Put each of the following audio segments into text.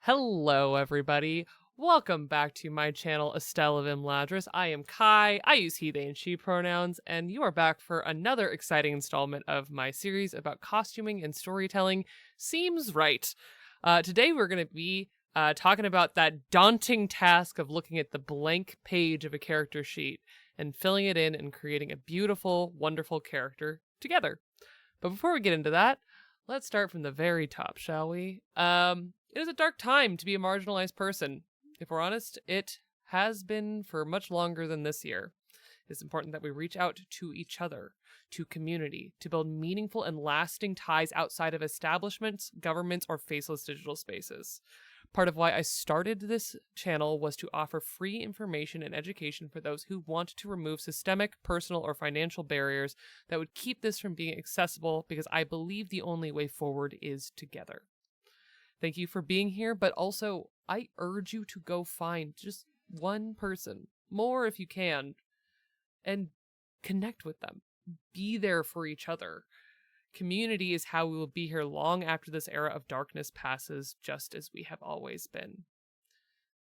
Hello, everybody. Welcome back to my channel, Estelle of Imladris. I am Kai. I use he, they, and she pronouns, and you are back for another exciting installment of my series about costuming and storytelling. Seems right. Today we're going to be talking about that daunting task of looking at the blank page of a character sheet and filling it in and creating a beautiful, wonderful character together. But before we get into that, let's start from the very top, shall we? It is a dark time to be a marginalized person. If we're honest, it has been for much longer than this year. It's important that we reach out to each other, to community, to build meaningful and lasting ties outside of establishments, governments, or faceless digital spaces. Part of why I started this channel was to offer free information and education for those who want to remove systemic, personal, or financial barriers that would keep this from being accessible, because I believe the only way forward is together. Thank you for being here, but also I urge you to go find just one person, more if you can, and connect with them. Be there for each other. Community is how we will be here long after this era of darkness passes, just as we have always been.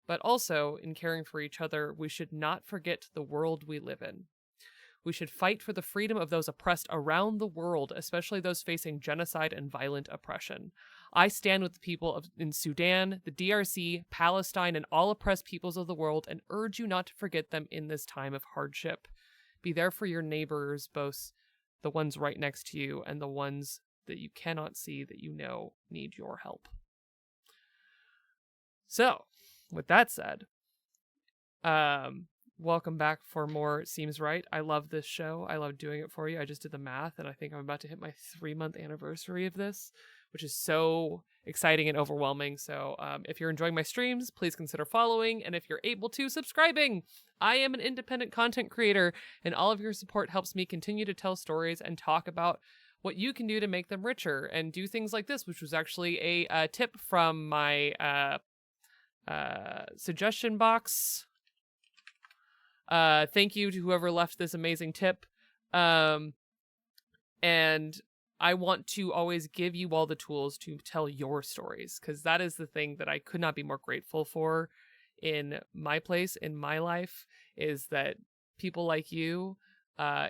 But also, in caring for each other, we should not forget the world we live in. We should fight for the freedom of those oppressed around the world, especially those facing genocide and violent oppression. I stand with the people in Sudan, the DRC, Palestine, and all oppressed peoples of the world, and urge you not to forget them in this time of hardship. Be there for your neighbors, both the ones right next to you and the ones that you cannot see that you know need your help. So, with that said, welcome back for more Seems Right. I love this show. I love doing it for you. I just did the math, and I think I'm about to hit my 3-month anniversary of this, which is so exciting and overwhelming. So if you're enjoying my streams, please consider following, and if you're able to, subscribing. I am an independent content creator, and all of your support helps me continue to tell stories and talk about what you can do to make them richer and do things like this, which was actually a tip from my suggestion box. Thank you to whoever left this amazing tip. And I want to always give you all the tools to tell your stories, because that is the thing that I could not be more grateful for in my place, in my life, is that people like you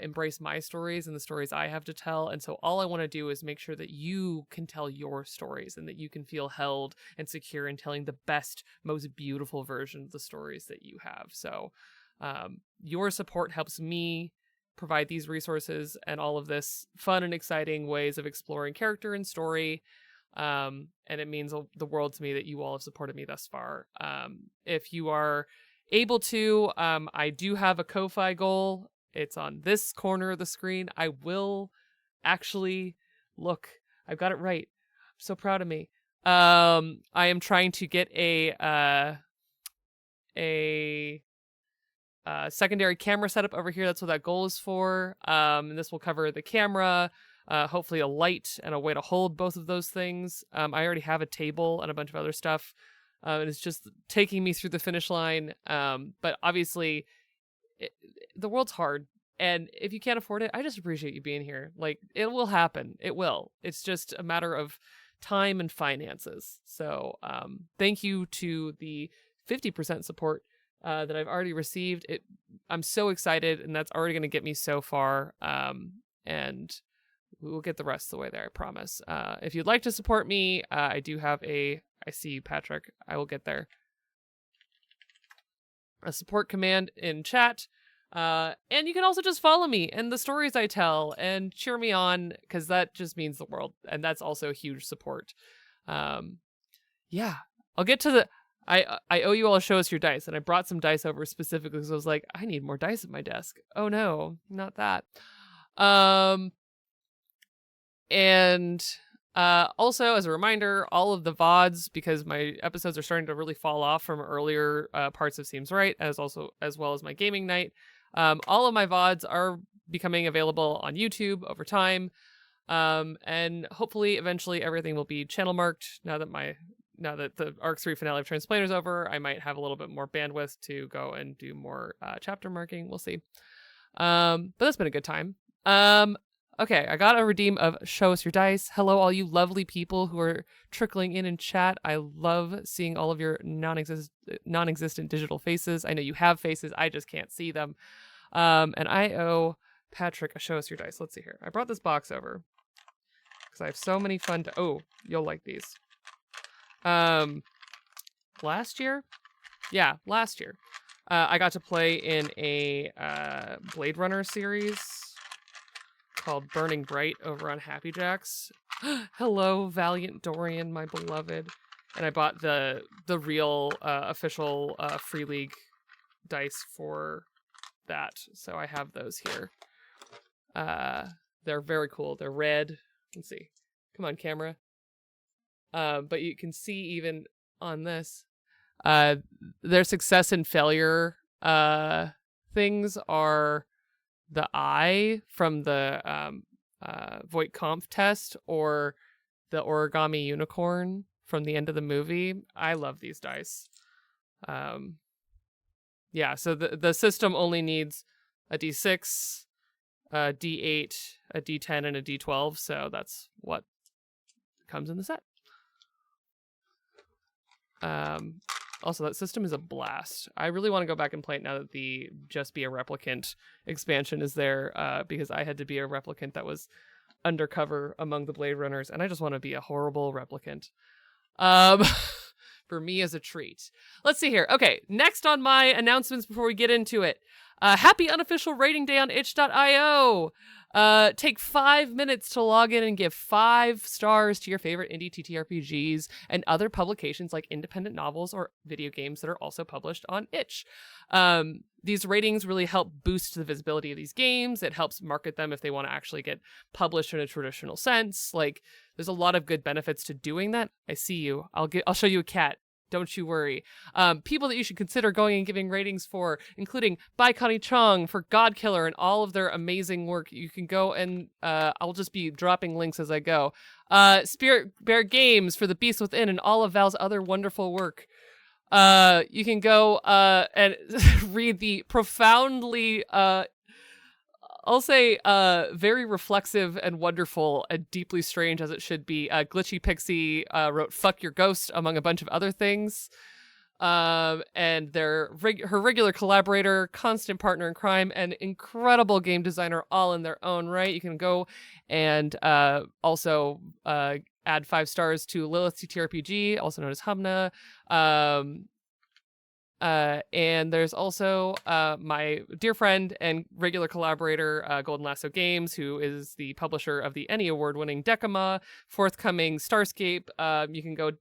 embrace my stories and the stories I have to tell. And so all I want to do is make sure that you can tell your stories and that you can feel held and secure in telling the best, most beautiful version of the stories that you have. So your support helps me provide these resources and all of this fun and exciting ways of exploring character and story. And it means the world to me that you all have supported me thus far. If you are able to, I do have a Ko-Fi goal. It's on this corner of the screen. I will actually look. I've got it right. I'm so proud of me. I am trying to get a secondary camera setup over here. That's what that goal is for. And this will cover the camera, hopefully a light and a way to hold both of those things. I already have a table and a bunch of other stuff. And it's just taking me through the finish line. But obviously, the world's hard. And if you can't afford it, I just appreciate you being here. Like, it will happen. It will. It's just a matter of time and finances. So thank you to the 50% support that I've already received. I'm so excited, and that's already going to get me so far. And we will get the rest of the way there, I promise. If you'd like to support me, I do have I see you, Patrick. I will get there. A support command in chat. And you can also just follow me and the stories I tell and cheer me on, because that just means the world. And that's also a huge support. Yeah, I'll get to the... I owe you all a show us your dice, and I brought some dice over specifically because I was like, I need more dice at my desk. Oh no, not that. And also, as a reminder, all of the VODs, because my episodes are starting to really fall off from earlier parts of Seems Right, as well as my gaming night, all of my VODs are becoming available on YouTube over time. And hopefully, eventually, everything will be channel marked now that the Arc 3 finale of Transplaner's over. I might have a little bit more bandwidth to go and do more chapter marking. We'll see. But that's been a good time. Okay, I got a redeem of Show Us Your Dice. Hello, all you lovely people who are trickling in chat. I love seeing all of your non-existent digital faces. I know you have faces. I just can't see them. And I owe Patrick a Show Us Your Dice. Let's see here. I brought this box over because I have so many fun... Oh, you'll like these. Last year? Yeah, last year. I got to play in a Blade Runner series called Burning Bright over on Happy Jacks. Hello, Valiant Dorian, my beloved. And I bought the real official Free League dice for that. So I have those here. They're very cool. They're red. Let's see. Come on, camera. But you can see even on this, their success and failure things are the eye from the Voight Kampf test or the origami unicorn from the end of the movie. I love these dice. Yeah, so the system only needs a D6, a D8, a D10, and a D12, so that's what comes in the set. Also, that system is a blast. I really want to go back and play it now that the Just Be a Replicant expansion is there, because I had to be a replicant that was undercover among the Blade Runners, and I just want to be a horrible replicant. For me as a treat. Let's see here. Okay, next on my announcements before we get into it. Happy unofficial rating day on itch.io. Take 5 minutes to log in and give 5 stars to your favorite indie TTRPGs and other publications like independent novels or video games that are also published on itch. These ratings really help boost the visibility of these games. It helps market them if they want to actually get published in a traditional sense. Like, there's a lot of good benefits to doing that. I see you. I'll show you a cat. Don't you worry. People that you should consider going and giving ratings for, including Bai Connie Chung for Godkiller and all of their amazing work. You can go and I'll just be dropping links as I go. Spirit Bear Games for The Beast Within and all of Val's other wonderful work. You can go and read the profoundly, I'll say, very reflexive and wonderful and deeply strange as it should be. Glitchy Pixie wrote Fuck Your Ghost, among a bunch of other things. And her regular collaborator, constant partner in crime, and incredible game designer all in their own right. You can go and also add 5 stars to Lilith TTRPG, also known as Humna. And there's also my dear friend and regular collaborator, Golden Lasso Games, who is the publisher of the Emmy Award-winning Decima, forthcoming Starscape. You can go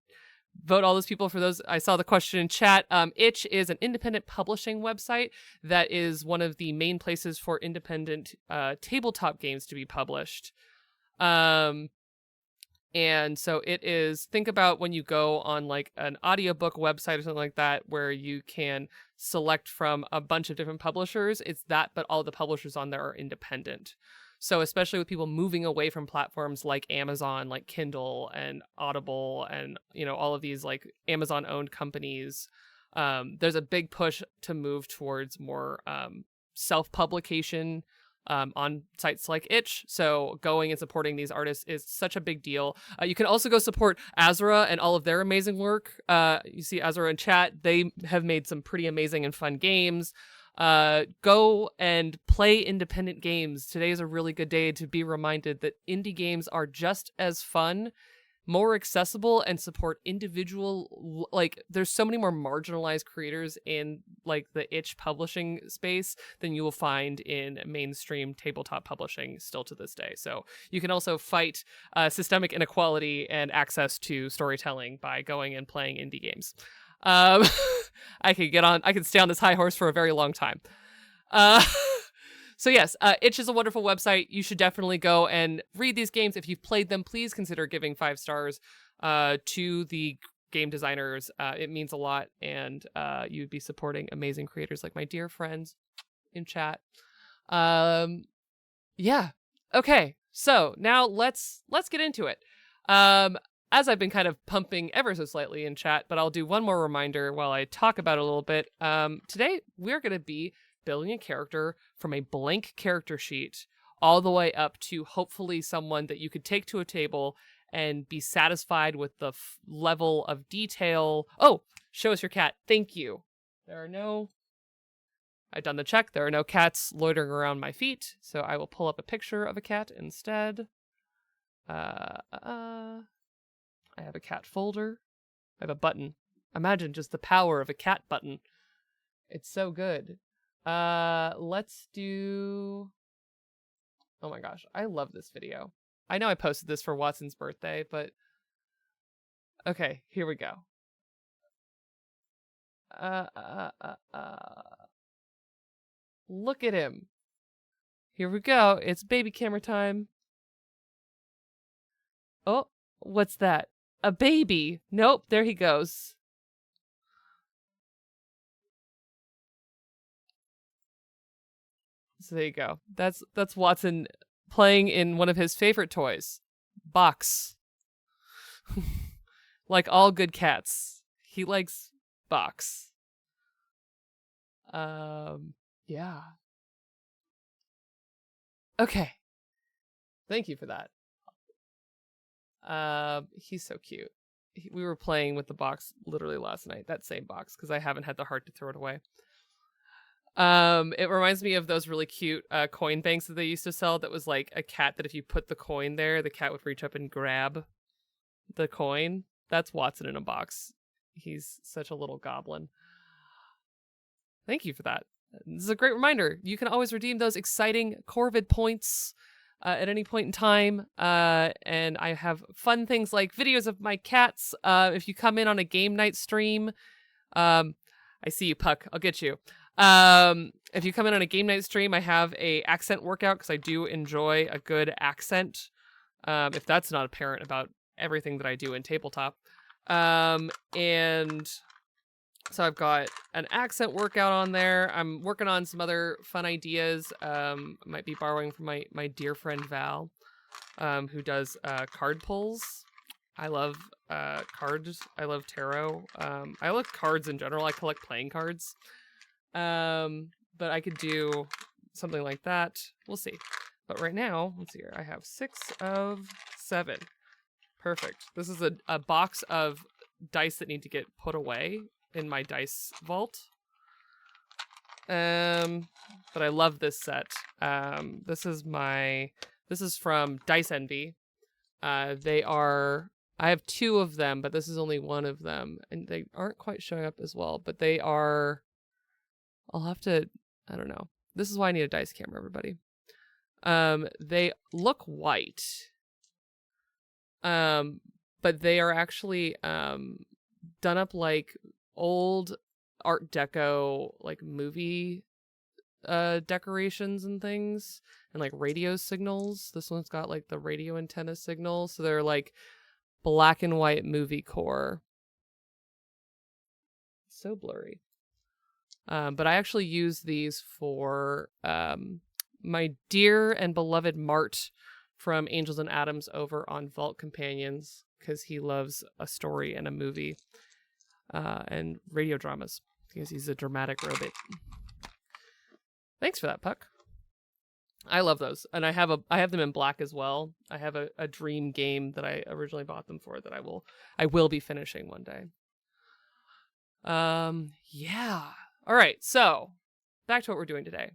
vote all those people for those. I saw the question in chat. Itch is an independent publishing website that is one of the main places for independent tabletop games to be published. And so it is, think about when you go on like an audiobook website or something like that, where you can select from a bunch of different publishers. It's that, but all the publishers on there are independent. So especially with people moving away from platforms like Amazon, like Kindle and Audible and, you know, all of these like Amazon owned companies, there's a big push to move towards more self-publication on sites like itch. So going and supporting these artists is such a big deal. You can also go support Azura and all of their amazing work. You see Azura in chat. They have made some pretty amazing and fun games. Go and play independent games. Today is a really good day to be reminded that indie games are just as fun, more accessible, and support individual, like there's so many more marginalized creators in like the itch publishing space than you will find in mainstream tabletop publishing still to this day. So you can also fight systemic inequality and access to storytelling by going and playing indie games. I could stay on this high horse for a very long time. So yes, Itch is a wonderful website. You should definitely go and read these games. If you've played them, please consider giving 5 stars to the game designers. It means a lot, and you'd be supporting amazing creators like my dear friends in chat. Yeah. Okay. So now let's get into it. As I've been kind of pumping ever so slightly in chat, but I'll do one more reminder while I talk about it a little bit. Today we're going to be building a character from a blank character sheet all the way up to hopefully someone that you could take to a table and be satisfied with the level of detail. Oh, show us your cat. Thank you. I've done the check. There are no cats loitering around my feet, so I will pull up a picture of a cat instead. I have a cat folder. I have a button. Imagine just the power of a cat button. It's so good. Let's do... Oh my gosh, I love this video. I know I posted this for Watson's birthday, but... Okay, here we go. Look at him. Here we go. It's baby camera time. Oh, what's that? A baby. Nope, there he goes. So there you go. That's Watson playing in one of his favorite toys. Box. Like all good cats. He likes box. Yeah. Okay. Thank you for that. He's so cute. We were playing with the box literally last night, that same box, because I haven't had the heart to throw it away. It reminds me of those really cute coin banks that they used to sell that was like a cat that if you put the coin there, the cat would reach up and grab the coin. That's Watson in a box. He's such a little goblin. Thank you for that. This is a great reminder. You can always redeem those exciting Corvid points at any point in time. And I have fun things like videos of my cats. If you come in on a game night stream, I see you, Puck. I'll get you. If you come in on a game night stream, I have a accent workout because I do enjoy a good accent. If that's not apparent about everything that I do in tabletop. And so I've got an accent workout on there. I'm working on some other fun ideas. Might be borrowing from my dear friend Val, who does card pulls. I love cards. I love tarot. I love cards in general. I collect playing cards. But I could do something like that. We'll see. But right now, let's see here. I have 6 of 7. Perfect. This is a box of dice that need to get put away in my dice vault. But I love this set. This is from Dice Envy. I have 2 of them, but this is only one of them. And they aren't quite showing up as well, but they are... I'll have to... I don't know. This is why I need a dice camera, everybody. They look white. But they are actually done up like old Art Deco, like movie decorations and things, and like radio signals. This one's got like the radio antenna signal, so they're like black and white movie core. So blurry. But I actually use these for my dear and beloved Mart from Angels and Atoms over on Vault Companions, because he loves a story and a movie and radio dramas, because he's a dramatic robot. Thanks for that, Puck. I love those, and I have them in black as well. I have a dream game that I originally bought them for that I will be finishing one day. Yeah. All right, so back to what we're doing today.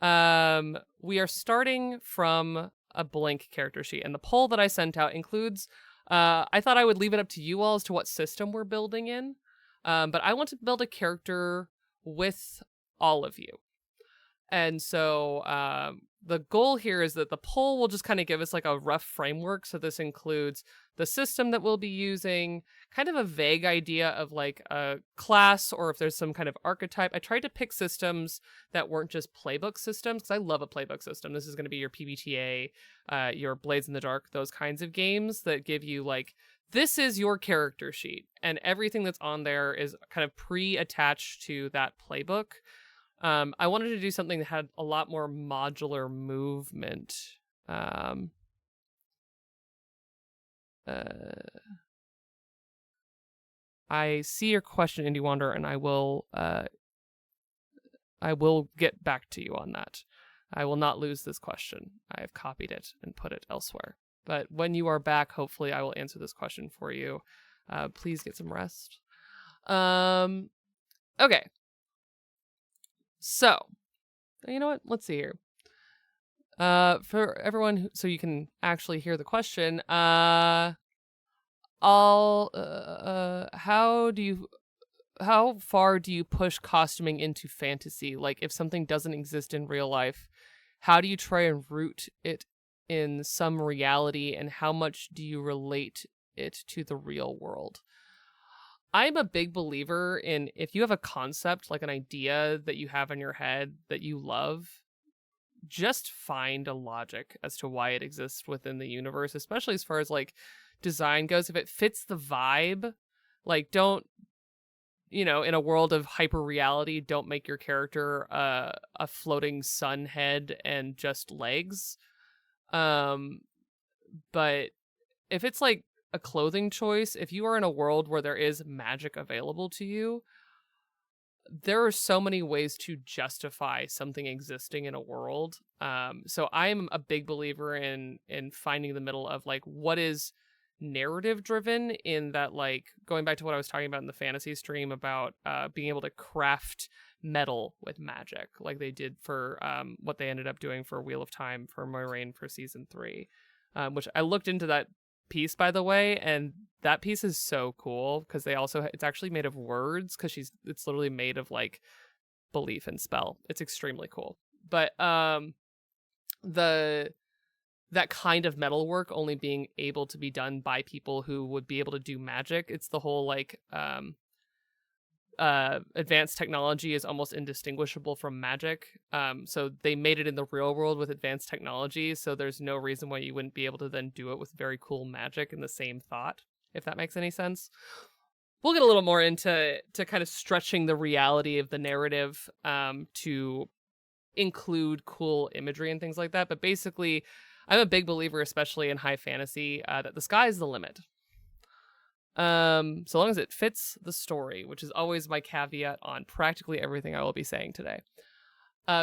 We are starting from a blank character sheet, and the poll that I sent out includes, I thought I would leave it up to you all as to what system we're building in, but I want to build a character with all of you. And so the goal here is that the poll will just kind of give us like a rough framework. So this includes the system that we'll be using, kind of a vague idea of like a class, or if there's some kind of archetype. I tried to pick systems that weren't just playbook systems, because I love a playbook system. This is going to be your PBTA, your Blades in the Dark, those kinds of games that give you like, this is your character sheet, and everything that's on there is kind of pre-attached to that playbook. I wanted to do something that had a lot more modular movement. I see your question, Indie Wander, and I will get back to you on that. I will not lose this question. I have copied it and put it elsewhere. But when you are back, hopefully I will answer this question for you. Please get some rest. Okay. So, you know what? Let's see here. For everyone, so you can actually hear the question, how far do you push costuming into fantasy? Like, if something doesn't exist in real life, how do you try and root it in some reality, and how much do you relate it to the real world? I'm a big believer in, if you have a concept, like an idea that you have in your head that you love, just find a logic as to why it exists within the universe, especially as far as like design goes. If it fits the vibe, like, don't, in a world of hyper reality, don't make your character a floating sun head and just legs. But if it's like a clothing choice, if you are in a world where there is magic available to you, there are so many ways to justify something existing in a world. So I'm a big believer in finding the middle of like what is narrative driven, in that, like, going back to what I was talking about in the fantasy stream about being able to craft metal with magic, like they did for what they ended up doing for Wheel of Time for Moiraine for season 3, which I looked into that piece, by the way, and that piece is so cool because it's actually made of words, because it's literally made of like belief and spell. It's extremely cool. But that kind of metal work only being able to be done by people who would be able to do magic. It's the whole like advanced technology is almost indistinguishable from magic. So they made it in the real world with advanced technology, so there's no reason why you wouldn't be able to then do it with very cool magic in the same thought, if that makes any sense. We'll get a little more into kind of stretching the reality of the narrative to include cool imagery and things like that. But basically, I'm a big believer, especially in high fantasy, that the sky is the limit. So long as it fits the story, which is always my caveat on practically everything I will be saying today.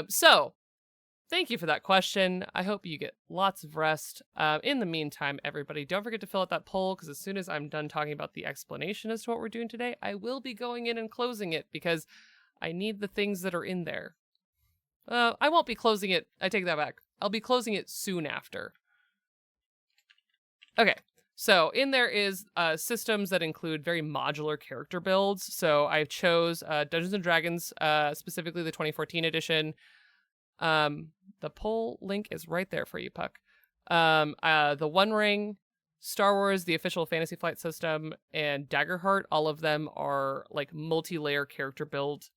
So thank you for that question. I hope you get lots of rest. In the meantime, everybody, don't forget to fill out that poll, because as soon as I'm done talking about the explanation as to what we're doing today, I will be going in and closing it, because I need the things that are in there. I won't be closing it. I take that back. I'll be closing it soon after. Okay. So in there is systems that include very modular character builds. So I chose Dungeons & Dragons, specifically the 2014 edition. The poll link is right there for you, Puck. The One Ring, Star Wars, the official Fantasy Flight system, and Daggerheart, all of them are like multi-layer character build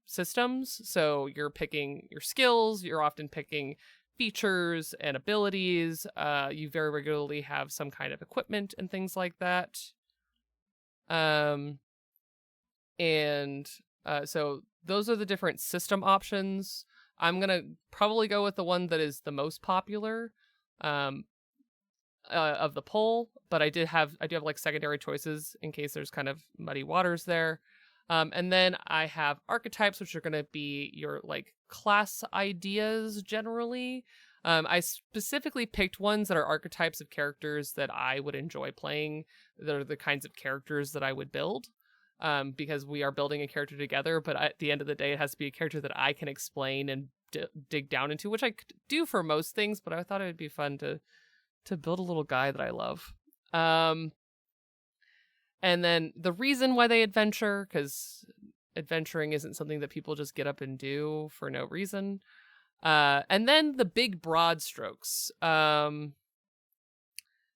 systems. So you're picking your skills, you're often picking features and abilities. You very regularly have some kind of equipment and things like that. So those are the different system options. I'm gonna probably go with the one that is the most popular of the poll, but I do have like secondary choices in case there's kind of muddy waters there. And then I have archetypes, which are going to be your like class ideas generally. I specifically picked ones that are archetypes of characters that I would enjoy playing. That are the kinds of characters that I would build, because we are building a character together. But at the end of the day, it has to be a character that I can explain and dig down into, which I do for most things. But I thought it would be fun to build a little guy that I love. And then the reason why they adventure, because adventuring isn't something that people just get up and do for no reason. And then the big broad strokes.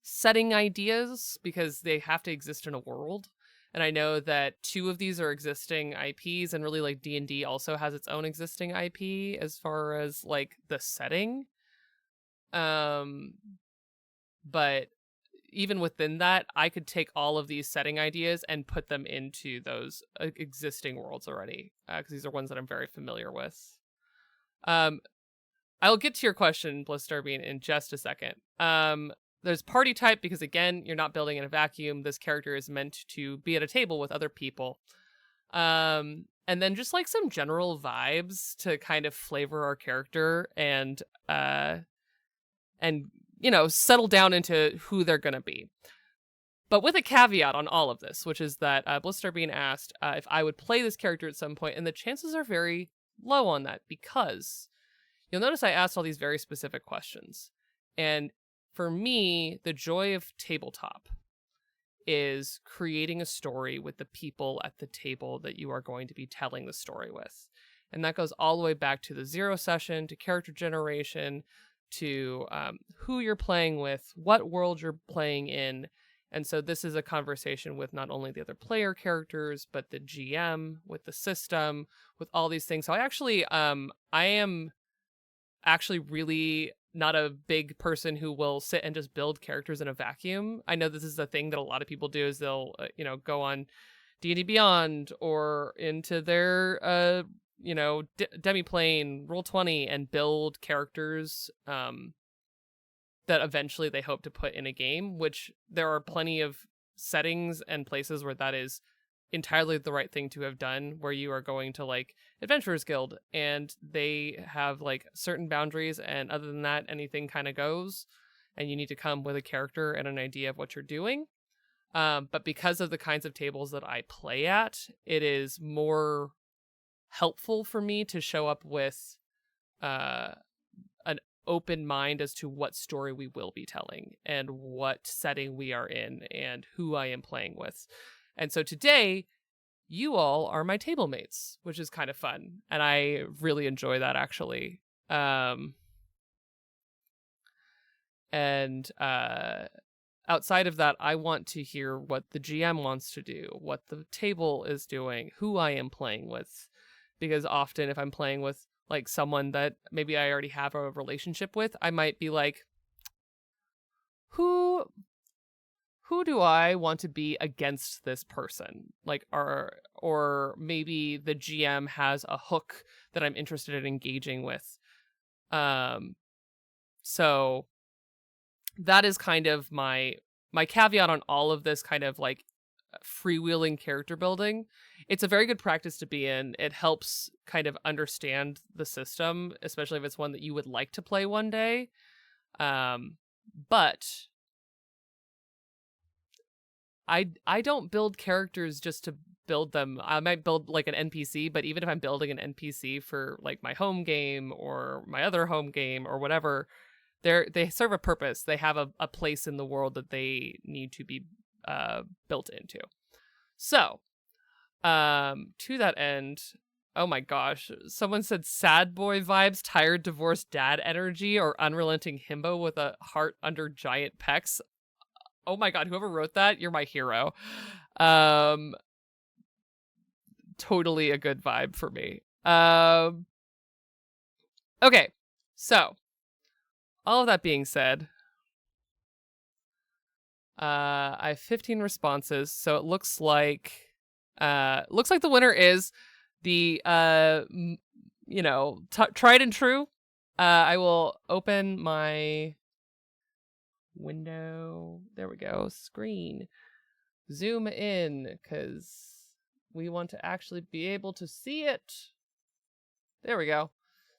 Setting ideas, because they have to exist in a world. And I know that 2 of these are existing IPs, and really like D&D also has its own existing IP as far as like the setting. But even within that, I could take all of these setting ideas and put them into those existing worlds already, because these are ones that I'm very familiar with. I'll get to your question, Bliss Derby, in just a second. There's party type, because again, you're not building in a vacuum. This character is meant to be at a table with other people. And and then just like some general vibes to kind of flavor our character and settle down into who they're gonna be. But with a caveat on all of this, which is that Blister being asked if I would play this character at some point, and the chances are very low on that, because you'll notice I asked all these very specific questions. And for me, the joy of tabletop is creating a story with the people at the table that you are going to be telling the story with. And that goes all the way back to the 0 session, to character generation, to who you're playing with, what world you're playing in. And so this is a conversation with not only the other player characters, but the GM, with the system, with all these things. So I am actually really not a big person who will sit and just build characters in a vacuum. I know this is a thing that a lot of people do, is they'll, go on D&D Beyond or into their, Demiplane, Roll20, and build characters, that eventually they hope to put in a game, which there are plenty of settings and places where that is entirely the right thing to have done, where you are going to like Adventurers Guild and they have like certain boundaries, and other than that, anything kind of goes, and you need to come with a character and an idea of what you're doing. But because of the kinds of tables that I play at, it is more helpful for me to show up with an open mind as to what story we will be telling and what setting we are in and who I am playing with. And so today, you all are my table mates, which is kind of fun. And I really enjoy that, actually. Outside of that, I want to hear what the GM wants to do, what the table is doing, who I am playing with. Because often if I'm playing with like someone that maybe I already have a relationship with, I might be like, who do I want to be against this person? Like, or maybe the GM has a hook that I'm interested in engaging with. So that is kind of my caveat on all of this kind of like freewheeling character building. It's a very good practice to be in. It helps kind of understand the system, especially if it's one that you would like to play one day. But I don't build characters just to build them. I might build like an NPC, but even if I'm building an NPC for like my home game or my other home game or whatever, they serve a purpose. They have a place in the world that they need to be built into. So, to that end, oh my gosh, someone said sad boy vibes, tired divorced dad energy, or unrelenting himbo with a heart under giant pecs. Oh my god, whoever wrote that, you're my hero. Totally a good vibe for me. Okay, so all of that being said, I have 15 responses, so it looks like the winner is the tried and true. I will open my window. There we go. Screen. Zoom in, because we want to actually be able to see it. There we go.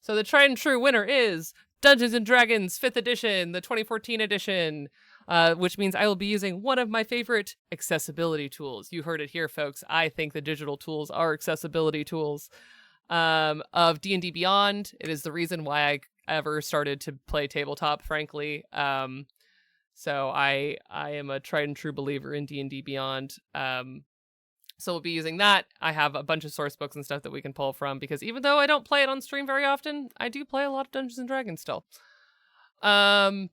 So the tried and true winner is Dungeons and Dragons 5th edition, the 2014 edition, which means I will be using one of my favorite accessibility tools. You heard it here, folks. I think the digital tools are accessibility tools of D&D Beyond. It is the reason why I ever started to play tabletop, frankly. So I am a tried and true believer in D&D Beyond. So we'll be using that. I have a bunch of source books and stuff that we can pull from, because even though I don't play it on stream very often, I do play a lot of Dungeons and Dragons still. And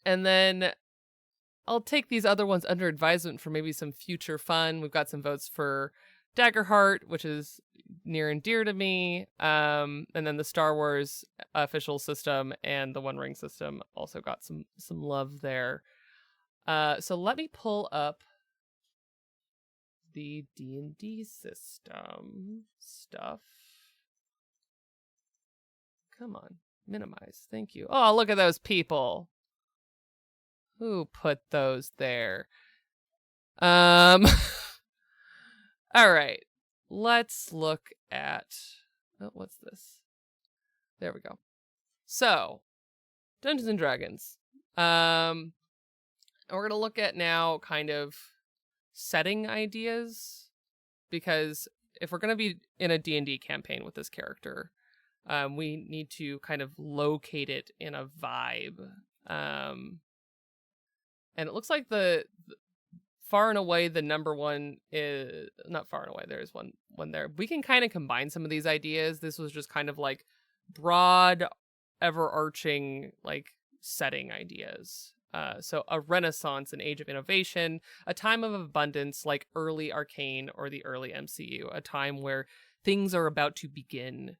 then I'll take these other ones under advisement for maybe some future fun. We've got some votes for Daggerheart, which is near and dear to me. And then the Star Wars official system and the One Ring system also got some love there. So let me pull up the D&D system stuff. Come on, minimize. Thank you. Oh, look at those people. Who put those there? All right. let's look at, oh, what's this? There we go. So, Dungeons and Dragons. We're going to look at now kind of setting ideas, because if we're going to be in a D&D campaign with this character, we need to kind of locate it in a vibe. And it looks like the far and away the number one is not far and away. There's one there. We can kind of combine some of these ideas. This was just kind of like broad, overarching like setting ideas. So a renaissance, an age of innovation, a time of abundance like early Arcane or the early MCU, a time where things are about to begin,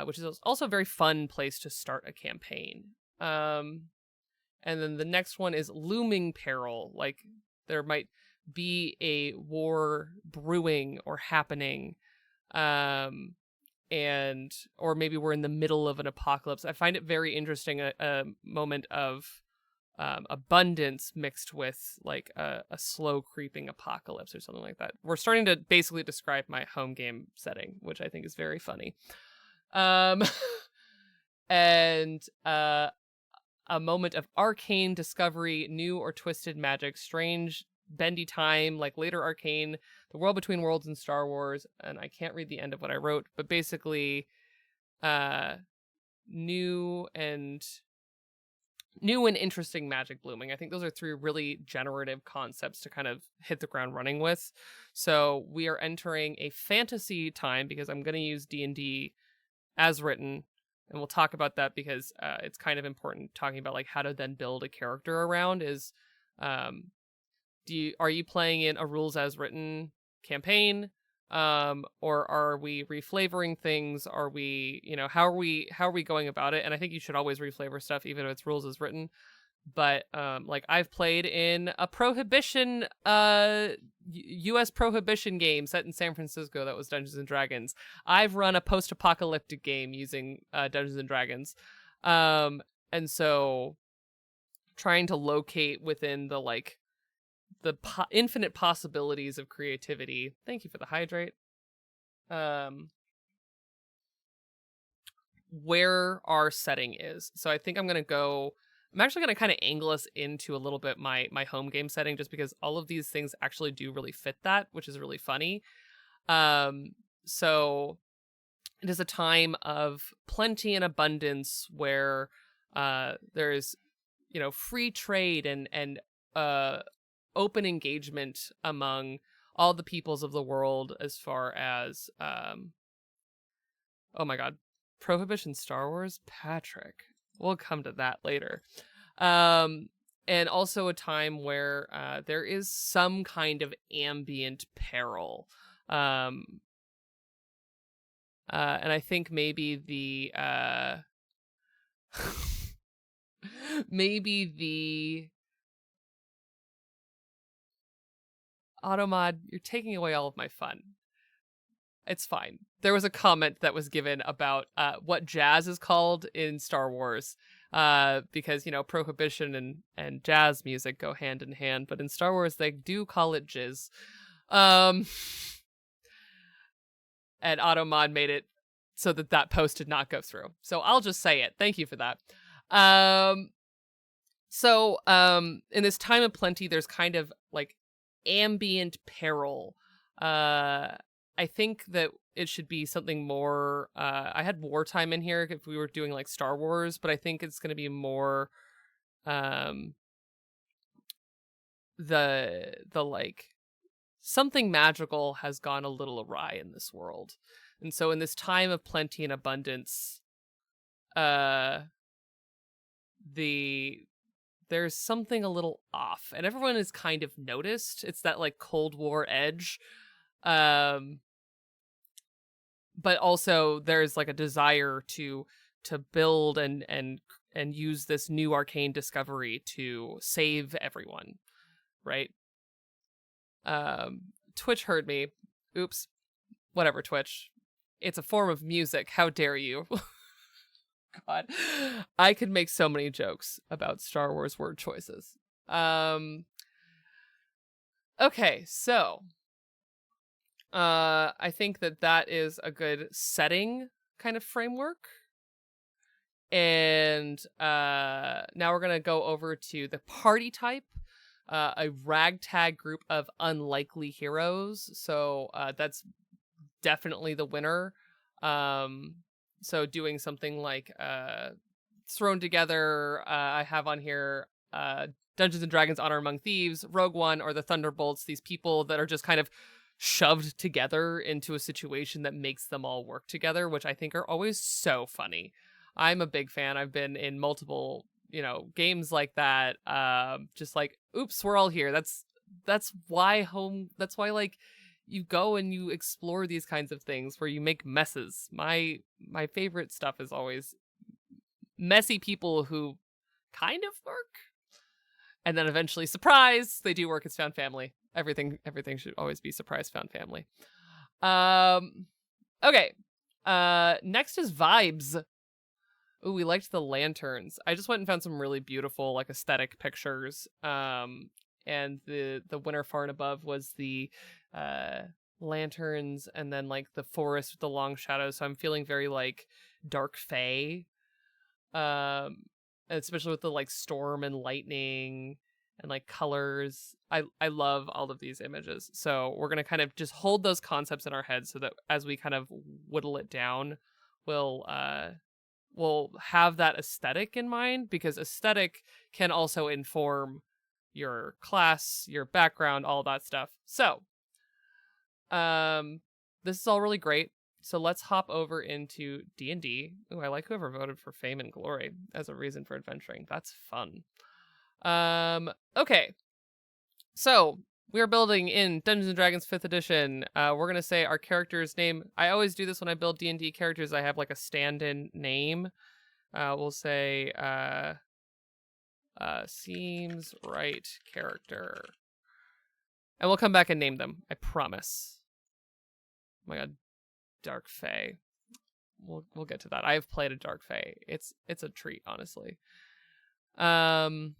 which is also a very fun place to start a campaign. And then the next one is looming peril, like there might be a war brewing or happening, and or maybe we're in the middle of an apocalypse. I find it very interesting, a moment of abundance mixed with like a slow creeping apocalypse or something like that. We're starting to basically describe my home game setting, which I think is very funny. And a moment of arcane discovery, new or twisted magic, strange bendy time like later Arcane, the world between worlds in Star Wars, and I can't read the end of what I wrote, but basically new and interesting magic blooming. I think those are three really generative concepts to kind of hit the ground running with. So we are entering a fantasy time, because I'm going to use D&D as written, and we'll talk about that because it's kind of important talking about like how to then build a character around is are you playing in a rules as written campaign, or are we reflavoring things? Are we, how are we going about it? And I think you should always reflavor stuff even if it's rules as written. But like I've played in a prohibition US prohibition game set in San Francisco that was Dungeons and Dragons. I've run a post-apocalyptic game using Dungeons and Dragons. And so trying to locate within the like the infinite possibilities of creativity. Thank you for the hydrate. Where our setting is. So I think I'm actually going to kind of angle us into a little bit my home game setting, just because all of these things actually do really fit that, which is really funny. So it is a time of plenty and abundance where there's, free trade and open engagement among all the peoples of the world, as far as oh my god, Prohibition Star Wars, Patrick. We'll come to that later. And also a time where there is some kind of ambient peril. And I think maybe the Automod, you're taking away all of my fun. It's fine. There was a comment that was given about what jazz is called in Star Wars, because, prohibition and jazz music go hand in hand, but in Star Wars they do call it jizz. And Automod made it so that post did not go through. So I'll just say it. Thank you for that. So in this time of plenty, there's kind of like ambient peril. I think that it should be something more, I had wartime in here if we were doing like Star Wars, but I think it's going to be more the like something magical has gone a little awry in this world. And so in this time of plenty and abundance, there's something a little off, and everyone is kind of noticed. It's that like Cold War edge. But also there's like a desire to build and use this new arcane discovery to save everyone, right? Twitch heard me. Oops. Whatever, Twitch. It's a form of music. How dare you? God. I could make so many jokes about Star Wars word choices. Okay, so I think that is a good setting kind of framework. And now we're gonna go over to the party type, a ragtag group of unlikely heroes. So that's definitely the winner. So doing something like thrown together. I have on here Dungeons and Dragons: Honor Among Thieves, Rogue One, or the Thunderbolts. These people that are just kind of shoved together into a situation that makes them all work together, which I think are always so funny. I'm a big fan. I've been in multiple, games like that. Just like, oops, we're all here. That's why like you go and you explore these kinds of things where you make messes. My favorite stuff is always messy people who kind of work, and then eventually, surprise, they do work as found family. Everything should always be surprise found family. Okay. Next is vibes. Ooh, we liked the lanterns. I just went and found some really beautiful, like, aesthetic pictures. And the winner far and above was the lanterns, and then like the forest with the long shadows. So I'm feeling very like dark fae. Especially with the like storm and lightning and like colors. I love all of these images. So we're gonna kind of just hold those concepts in our heads so that as we kind of whittle it down, we'll have that aesthetic in mind, because aesthetic can also inform your class, your background, all that stuff. So this is all really great. So let's hop over into D&D. Ooh, I like whoever voted for Fame and Glory as a reason for adventuring. That's fun. Okay. So we're building in Dungeons & Dragons 5th edition. We're going to say our character's name. I always do this when I build D&D characters. I have like a stand-in name. We'll say, seems right character. And we'll come back and name them. I promise. Oh my god. Dark Fae. We'll get to that. I have played a Dark Fae. It's a treat, honestly. I'm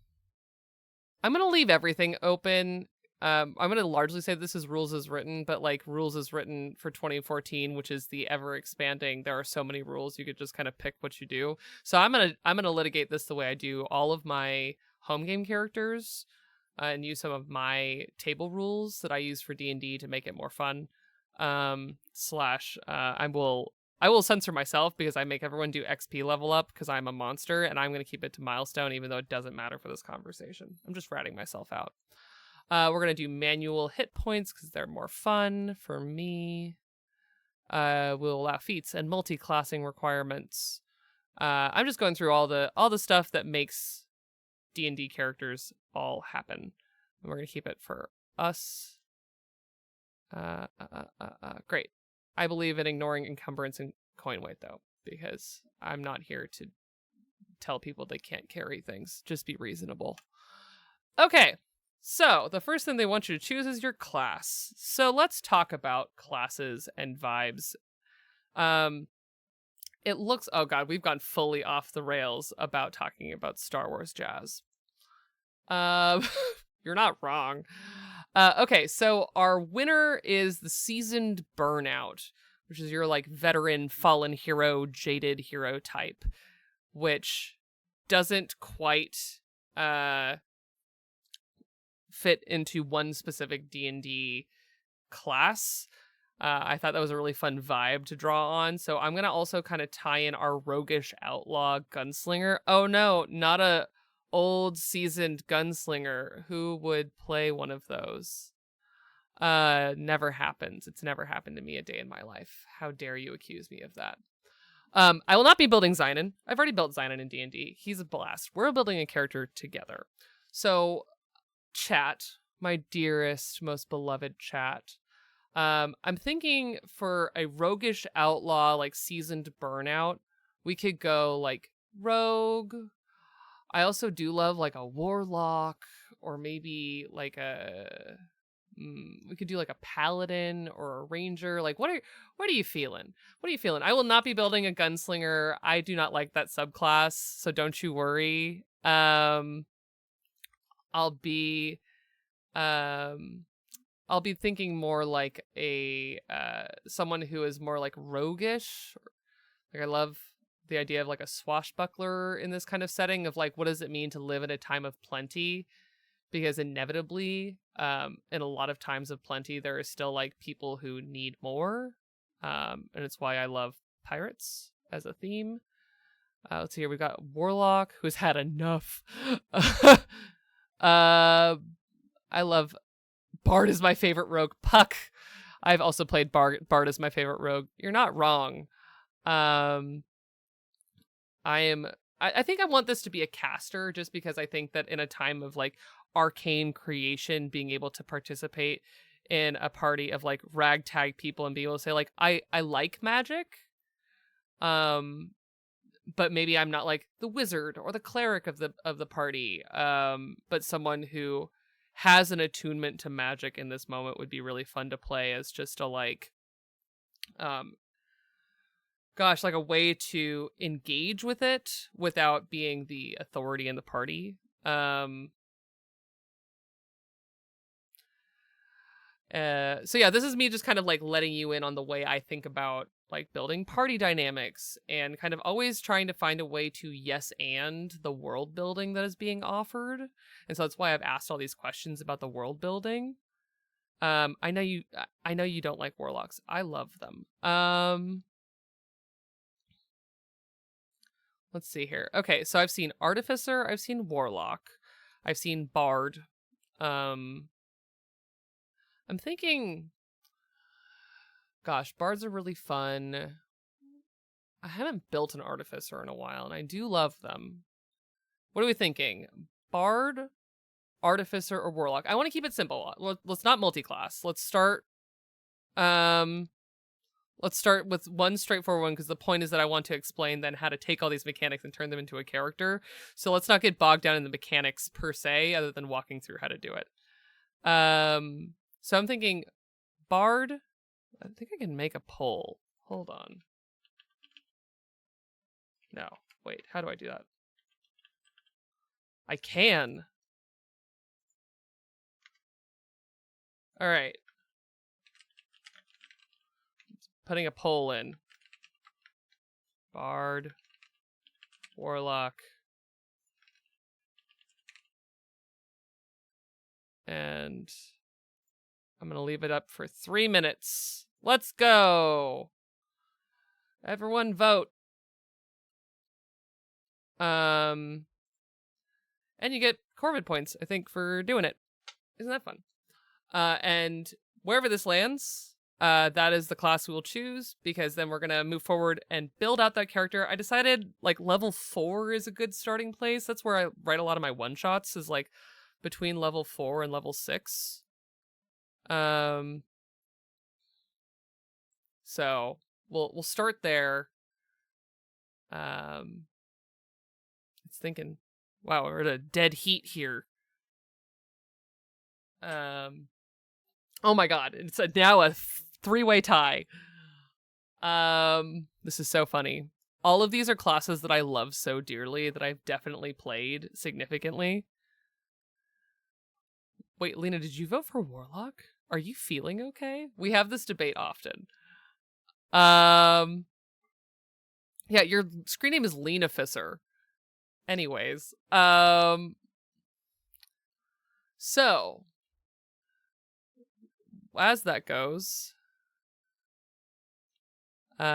gonna leave everything open. I'm gonna largely say this is rules as written, but like rules as written for 2014, which is the ever expanding. There are so many rules, you could just kind of pick what you do. So I'm gonna litigate this the way I do all of my home game characters, and use some of my table rules that I use for D&D to make it more fun. I will censor myself because I make everyone do XP level up because I'm a monster, and I'm going to keep it to milestone even though it doesn't matter for this conversation. I'm just ratting myself out. We're going to do manual hit points because they're more fun for me. We'll allow feats and multi-classing requirements. I'm just going through all the stuff that makes D&D characters all happen. And we're going to keep it for us. Great. I believe in ignoring encumbrance and coin weight, though, because I'm not here to tell people they can't carry things. Just be reasonable. Okay, so the first thing they want you to choose is your class. So let's talk about classes and vibes. It looks... Oh god, we've gone fully off the rails about talking about Star Wars jazz. You're not wrong. Okay, so our winner is the Seasoned Burnout, which is your like veteran, fallen hero, jaded hero type, which doesn't quite fit into one specific D&D class. I thought that was a really fun vibe to draw on, so I'm gonna also kind of tie in our roguish outlaw gunslinger. Oh no, not a old seasoned gunslinger. Who would play one of those? Never happens. It's never happened to me a day in my life. How dare you accuse me of that? I will not be building Zynon. I've already built Zynon in D&D. He's a blast. We're building a character together. So, chat, my dearest, most beloved chat. I'm thinking for a roguish outlaw, like seasoned burnout, we could go like rogue. I also do love like a warlock, or maybe like we could do like a paladin or a ranger. Like what are you feeling? What are you feeling? I will not be building a gunslinger. I do not like that subclass, so don't you worry. I'll be I'll be thinking more like a someone who is more like roguish. Like I love the idea of like a swashbuckler in this kind of setting of like what does it mean to live in a time of plenty? Because inevitably, in a lot of times of plenty, there are still like people who need more, and it's why I love pirates as a theme. Let's see here. We've got Warlock, who's had enough. I love Bard is my favorite rogue. Puck. I've also played Bard as my favorite rogue. You're not wrong. I think I want this to be a caster just because I think that in a time of like arcane creation, being able to participate in a party of like ragtag people and be able to say like, I like magic. But maybe I'm not like the wizard or the cleric of the party. But someone who has an attunement to magic in this moment would be really fun to play as just a like, like a way to engage with it without being the authority in the party. So yeah, this is me just kind of like letting you in on the way I think about like building party dynamics and kind of always trying to find a way to yes and the world building that is being offered. And so that's why I've asked all these questions about the world building. I know you don't like warlocks. I love them. Let's see here. Okay, so I've seen Artificer, I've seen Warlock, I've seen Bard. I'm thinking, gosh, Bards are really fun. I haven't built an Artificer in a while, and I do love them. What are we thinking? Bard, Artificer, or Warlock? I want to keep it simple. Let's not multi-class. Let's start with one straightforward one because the point is that I want to explain then how to take all these mechanics and turn them into a character. So let's not get bogged down in the mechanics per se, other than walking through how to do it. So I'm thinking Bard. I think I can make a poll. Hold on. No, wait, how do I do that? I can. All right. Putting a poll in. Bard, Warlock, and I'm going to leave it up for 3 minutes. Let's go. Everyone vote. And you get Corvid points, I think, for doing it. Isn't that fun? And wherever this lands, that is the class we will choose, because then we're going to move forward and build out that character. I decided like level 4 is a good starting place. That's where I write a lot of my one-shots, is like between level 4 and level 6. So we'll start there. It's thinking, wow, we're at a dead heat here. Oh my god, it's now a 3-way tie. This is so funny. All of these are classes that I love so dearly that I've definitely played significantly. Wait, Lena, did you vote for Warlock? Are you feeling okay? We have this debate often. Yeah, your screen name is Lenaficer. Anyways, so as that goes, we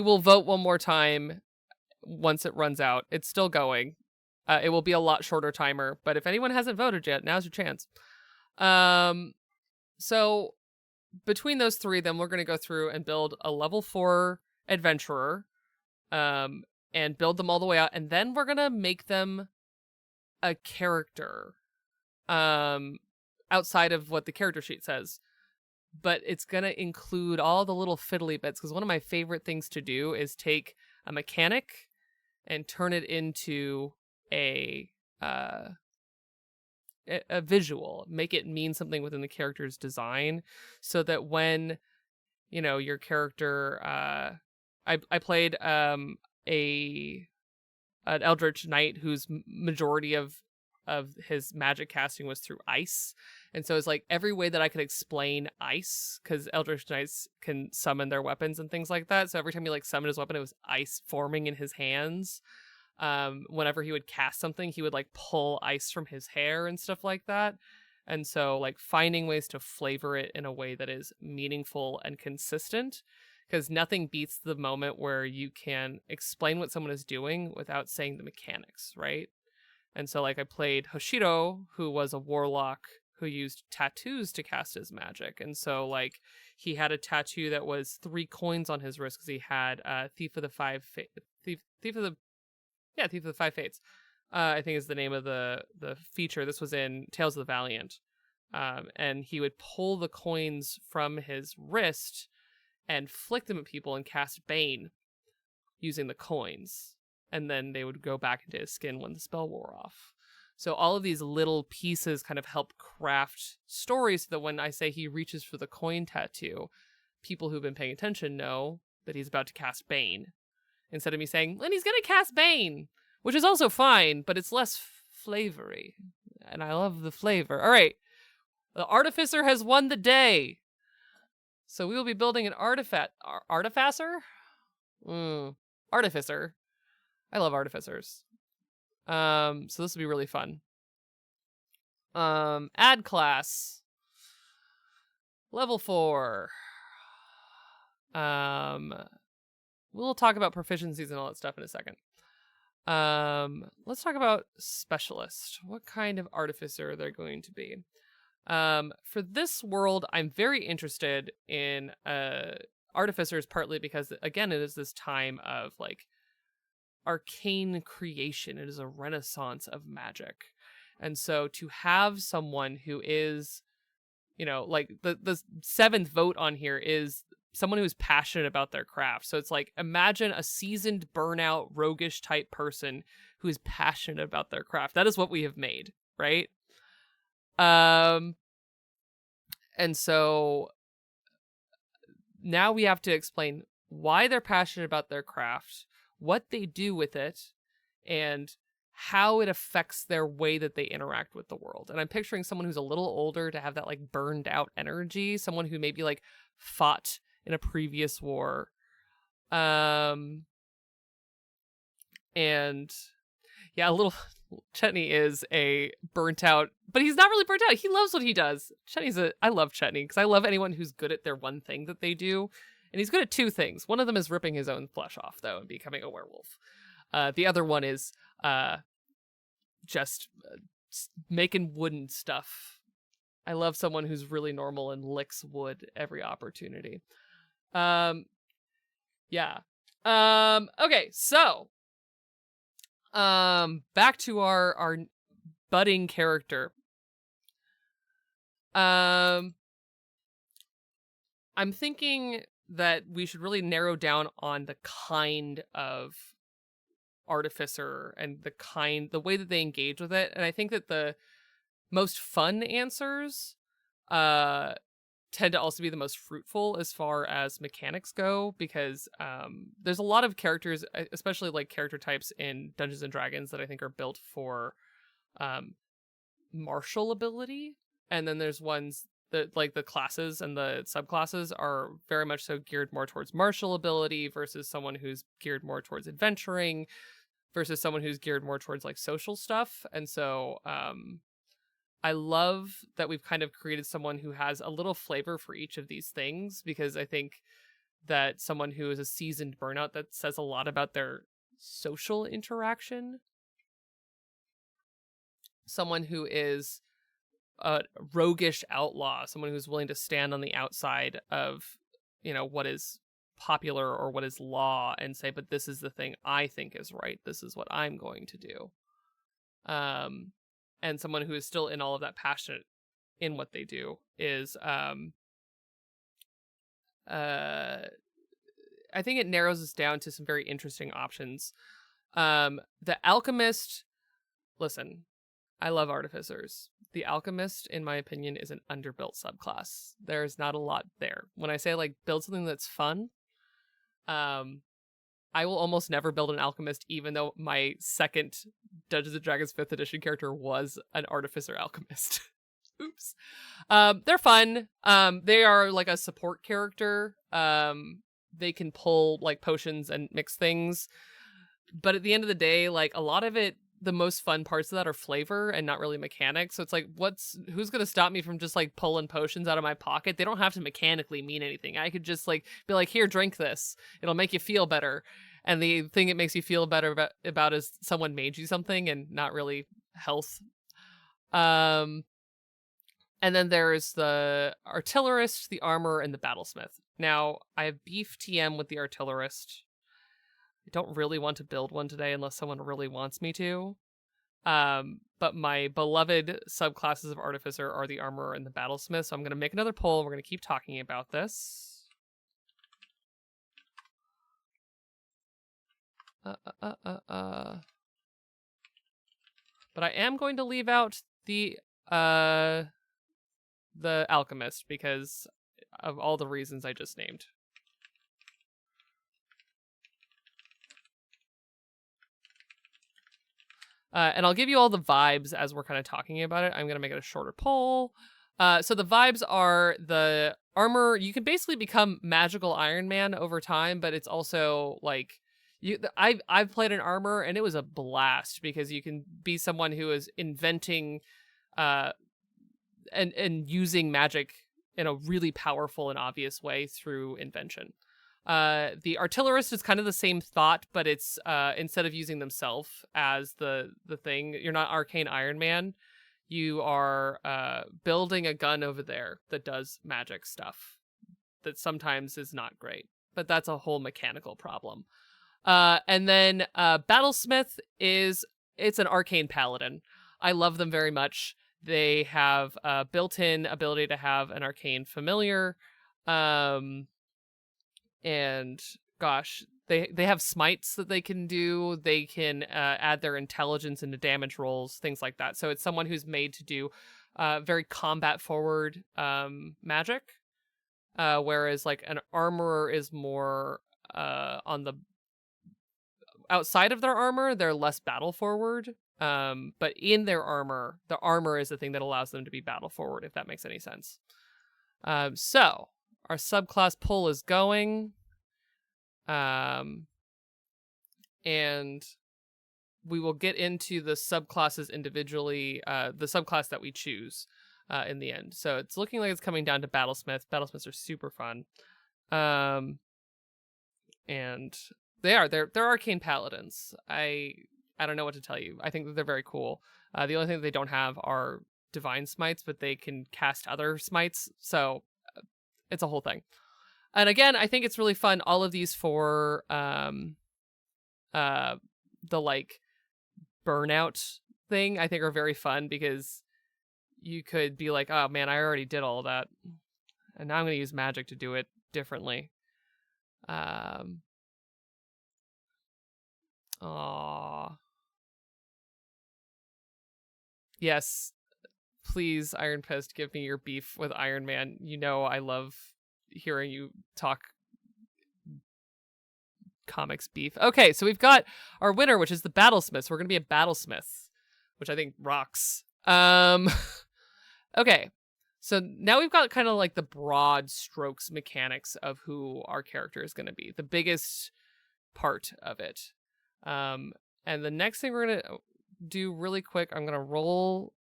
will vote one more time once it runs out. It's still going. It will be a lot shorter timer, but if anyone hasn't voted yet, now's your chance. So between those three, then we're going to go through and build a level 4 adventurer, and build them all the way out, and then we're going to make them a character, outside of what the character sheet says. But it's going to include all the little fiddly bits, because one of my favorite things to do is take a mechanic and turn it into a visual, make it mean something within the character's design, so that when, you know, your character, I played an Eldritch Knight whose majority of of his magic casting was through ice. And so it's like every way that I could explain ice, because Eldritch Knights can summon their weapons and things like that. So every time he like summoned his weapon, it was ice forming in his hands. Whenever he would cast something, he would like pull ice from his hair and stuff like that. And so like finding ways to flavor it in a way that is meaningful and consistent, because nothing beats the moment where you can explain what someone is doing without saying the mechanics, right? And so like I played Hoshiro, who was a warlock who used tattoos to cast his magic. And so like he had a tattoo that was 3 coins on his wrist because he had Thief of the Five Thief of the Five Fates. I think is the name of the feature. This was in Tales of the Valiant. And he would pull the coins from his wrist and flick them at people and cast Bane using the coins. And then they would go back into his skin when the spell wore off. So all of these little pieces kind of help craft stories so that when I say he reaches for the coin tattoo, people who've been paying attention know that he's about to cast Bane. Instead of me saying, and he's going to cast Bane, which is also fine, but it's less flavory. And I love the flavor. All right. The Artificer has won the day. So we will be building an Artificer? Artificer. I love Artificers. So this will be really fun. Add class. Level 4. We'll talk about proficiencies and all that stuff in a second. Let's talk about specialist. What kind of artificer they're going to be. For this world, I'm very interested in artificers, partly because, again, it is this time of like arcane creation. It is a renaissance of magic. And so to have someone who is, like the 7th vote on here is someone who's passionate about their craft. So it's like, imagine a seasoned, burnout, roguish type person who is passionate about their craft. That is what we have made, right? And so now we have to explain why they're passionate about their craft, what they do with it, and how it affects their way that they interact with the world. And I'm picturing someone who's a little older to have that like burned out energy, someone who maybe like fought in a previous war. And yeah, a little Chetney is a burnt out, but he's not really burnt out. He loves what he does. I love Chetney because I love anyone who's good at their one thing that they do. And he's good at 2 things. One of them is ripping his own flesh off, though, and becoming a werewolf. The other one is just making wooden stuff. I love someone who's really normal and licks wood every opportunity. Yeah. Okay, so back to our budding character. I'm thinking that we should really narrow down on the kind of artificer and the way that they engage with it. And I think that the most fun answers tend to also be the most fruitful as far as mechanics go, because there's a lot of characters, especially like character types in Dungeons and Dragons, that I think are built for martial ability. And then there's ones that like the classes and the subclasses are very much so geared more towards martial ability versus someone who's geared more towards adventuring versus someone who's geared more towards like social stuff. And so I love that we've kind of created someone who has a little flavor for each of these things, because I think that someone who is a seasoned burnout, that says a lot about their social interaction. Someone who is a roguish outlaw, someone who's willing to stand on the outside of, what is popular or what is law and say, but this is the thing I think is right. This is what I'm going to do. And someone who is still in all of that passionate in what they do is, I think it narrows us down to some very interesting options. The Alchemist, listen, I love artificers. The Alchemist, in my opinion, is an underbuilt subclass. There's not a lot there. When I say like build something that's fun, I I will almost never build an alchemist, even though my second Dungeons and Dragons 5th edition character was an artificer alchemist. Oops. They're fun. They are like a support character. They can pull like potions and mix things. But at the end of the day, like a lot of it, the most fun parts of that are flavor and not really mechanics. So it's like, who's going to stop me from just like pulling potions out of my pocket? They don't have to mechanically mean anything. I could just like be like, here, drink this. It'll make you feel better. And the thing it makes you feel better about is someone made you something and not really health. And then there's the artillerist, the armor, and the battlesmith. Now, I have beef TM with the artillerist. I don't really want to build one today unless someone really wants me to. But my beloved subclasses of Artificer are the Armorer and the Battlesmith, so I'm going to make another poll, and we're going to keep talking about this. But I am going to leave out the Alchemist because of all the reasons I just named. And I'll give you all the vibes as we're kind of talking about it. I'm going to make it a shorter poll. So the vibes are the armor. You can basically become magical Iron Man over time, but it's also like I've played an armor and it was a blast because you can be someone who is inventing and using magic in a really powerful and obvious way through invention. The artillerist is kind of the same thought, but it's instead of using themselves as the thing, you're not Arcane Iron Man. You are building a gun over there that does magic stuff that sometimes is not great, but that's a whole mechanical problem. And then Battlesmith it's an Arcane Paladin. I love them very much. They have a built-in ability to have an Arcane Familiar. And gosh, they have smites that they can do. They can add their intelligence into damage rolls, things like that. So it's someone who's made to do very combat forward magic, whereas like an armorer is more on the outside of their armor. They're less battle forward. But in their armor, the armor is the thing that allows them to be battle forward, if that makes any sense. So our subclass poll is going. And we will get into the subclasses individually, the subclass that we choose in the end. So it's looking like it's coming down to Battlesmith. Battlesmiths are super fun. And they're Arcane Paladins. I don't know what to tell you. I think that they're very cool. The only thing that they don't have are divine smites, but they can cast other smites. So it's a whole thing. And again, I think it's really fun. All of these for the like burnout thing, I think are very fun because you could be like, oh man, I already did all of that. And now I'm going to use magic to do it differently. Yes, please, Iron Fist, give me your beef with Iron Man. You know I love hearing you talk comics beef. Okay, so we've got our winner, which is the Battlesmith. So we're going to be a Battlesmith, which I think rocks. Okay, so now we've got kind of like the broad strokes mechanics of who our character is going to be, the biggest part of it. And the next thing we're going to do really quick, I'm going to roll